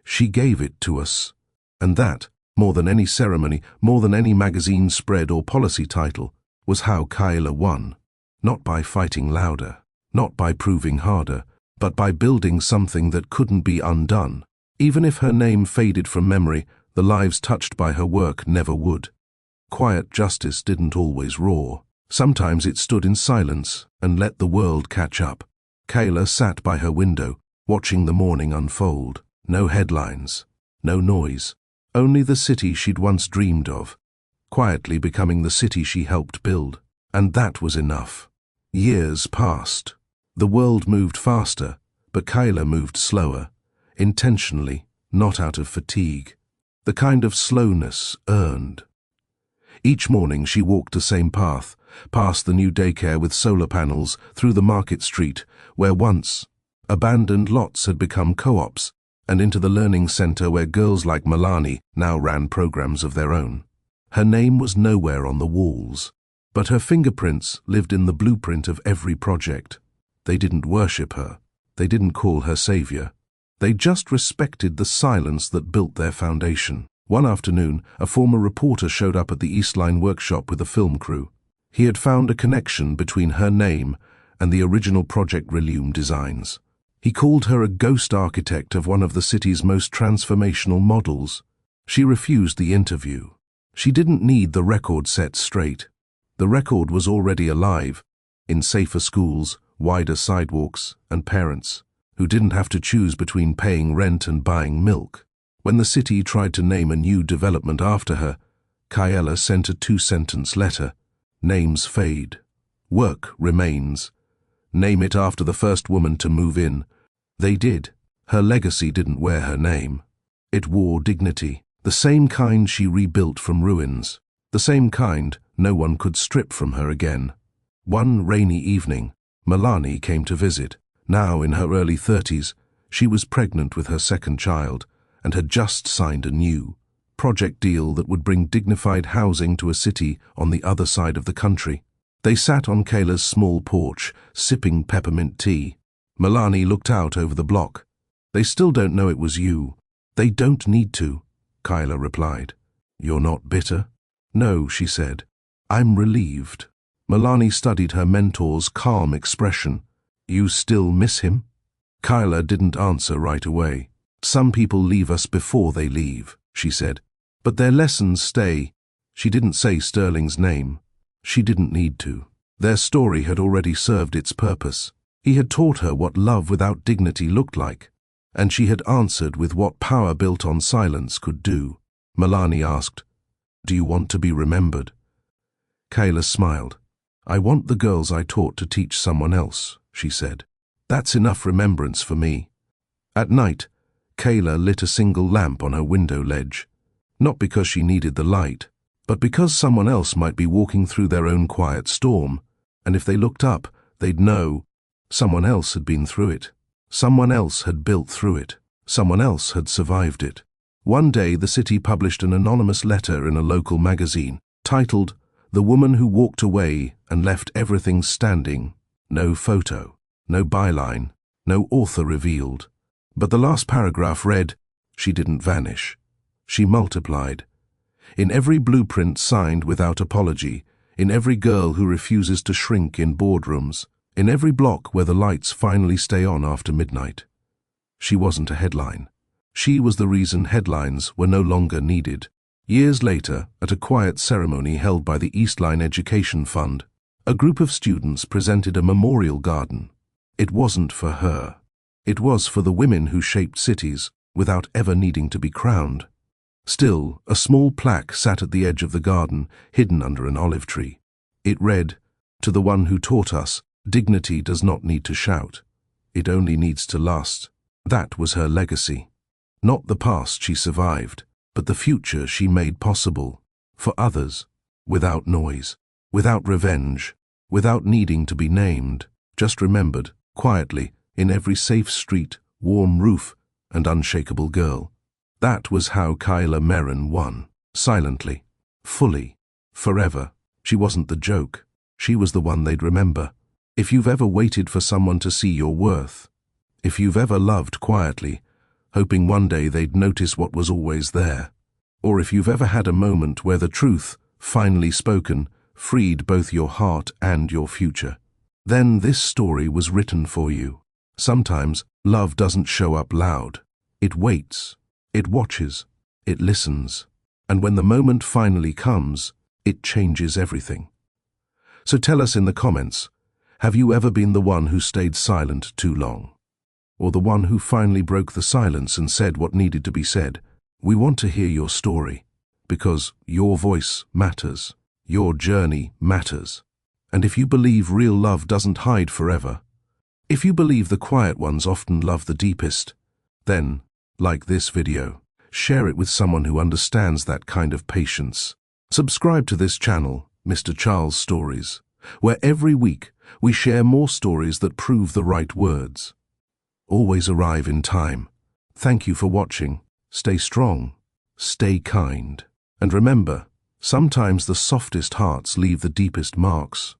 "She gave it to us." And that, more than any ceremony, more than any magazine spread or policy title, was how Kyla won. Not by fighting louder, not by proving harder, but by building something that couldn't be undone. Even if her name faded from memory, the lives touched by her work never would. Quiet justice didn't always roar. Sometimes it stood in silence and let the world catch up. Kyla sat by her window, watching the morning unfold. No headlines, no noise, only the city she'd once dreamed of, quietly becoming the city she helped build. And that was enough. Years passed. The world moved faster, but Kyla moved slower, intentionally, not out of fatigue. The kind of slowness earned. Each morning she walked the same path, past the new daycare with solar panels, through the market street, where once abandoned lots had become co-ops, and into the learning center where girls like Milani now ran programs of their own. Her name was nowhere on the walls, but her fingerprints lived in the blueprint of every project. They didn't worship her. They didn't call her savior. They just respected the silence that built their foundation. One afternoon, a former reporter showed up at the East Line workshop with a film crew. He had found a connection between her name and the original Project Relume designs. He called her a ghost architect of one of the city's most transformational models. She refused the interview. She didn't need the record set straight. The record was already alive, in safer schools, wider sidewalks, and parents who didn't have to choose between paying rent and buying milk. When the city tried to name a new development after her, Kyla sent a 2-sentence letter. Names fade. Work remains. Name it after the first woman to move in. They did. Her legacy didn't wear her name. It wore dignity, the same kind she rebuilt from ruins. The same kind no one could strip from her again. One rainy evening, Milani came to visit. Now in her early 30s, she was pregnant with her second child and had just signed a new project deal that would bring dignified housing to a city on the other side of the country. They sat on Kayla's small porch, sipping peppermint tea. Milani looked out over the block. "They still don't know it was you." "They don't need to," Kayla replied. "You're not bitter?" "No," she said. "I'm relieved." Milani studied her mentor's calm expression. "You still miss him?" Kayla didn't answer right away. "Some people leave us before they leave," she said. "But their lessons stay." She didn't say Sterling's name. She didn't need to. Their story had already served its purpose. He had taught her what love without dignity looked like, and she had answered with what power built on silence could do. Milani asked, "Do you want to be remembered?" Kayla smiled. "I want the girls I taught to teach someone else," she said. "That's enough remembrance for me." At night, Kayla lit a single lamp on her window ledge, not because she needed the light, but because someone else might be walking through their own quiet storm, and if they looked up, they'd know someone else had been through it. Someone else had built through it. Someone else had survived it. One day, the city published an anonymous letter in a local magazine, titled, "The Woman Who Walked Away and Left Everything Standing." No photo, no byline, no author revealed. But the last paragraph read, "She didn't vanish. She multiplied. In every blueprint signed without apology, in every girl who refuses to shrink in boardrooms, in every block where the lights finally stay on after midnight." She wasn't a headline. She was the reason headlines were no longer needed. Years later, at a quiet ceremony held by the Eastline Education Fund, a group of students presented a memorial garden. It wasn't for her. It was for the women who shaped cities without ever needing to be crowned. Still, a small plaque sat at the edge of the garden, hidden under an olive tree. It read, "To the one who taught us, dignity does not need to shout. It only needs to last." That was her legacy. Not the past she survived, but the future she made possible. For others, without noise, without revenge, without needing to be named, just remembered, quietly, in every safe street, warm roof, and unshakable girl. That was how Kayla Merrin won. Silently, fully, forever. She wasn't the joke. She was the one they'd remember. If you've ever waited for someone to see your worth, if you've ever loved quietly, hoping one day they'd notice what was always there, or if you've ever had a moment where the truth, finally spoken, freed both your heart and your future, then this story was written for you. Sometimes love doesn't show up loud. It waits. It watches, it listens, and when the moment finally comes, it changes everything. So tell us in the comments, have you ever been the one who stayed silent too long? Or the one who finally broke the silence and said what needed to be said? We want to hear your story, because your voice matters, your journey matters. And if you believe real love doesn't hide forever, if you believe the quiet ones often love the deepest, then like this video, share it with someone who understands that kind of patience. Subscribe to this channel, Mr. Charles Stories, where every week we share more stories that prove the right words. Always arrive in time. Thank you for watching. Stay strong, stay kind, and remember, sometimes the softest hearts leave the deepest marks.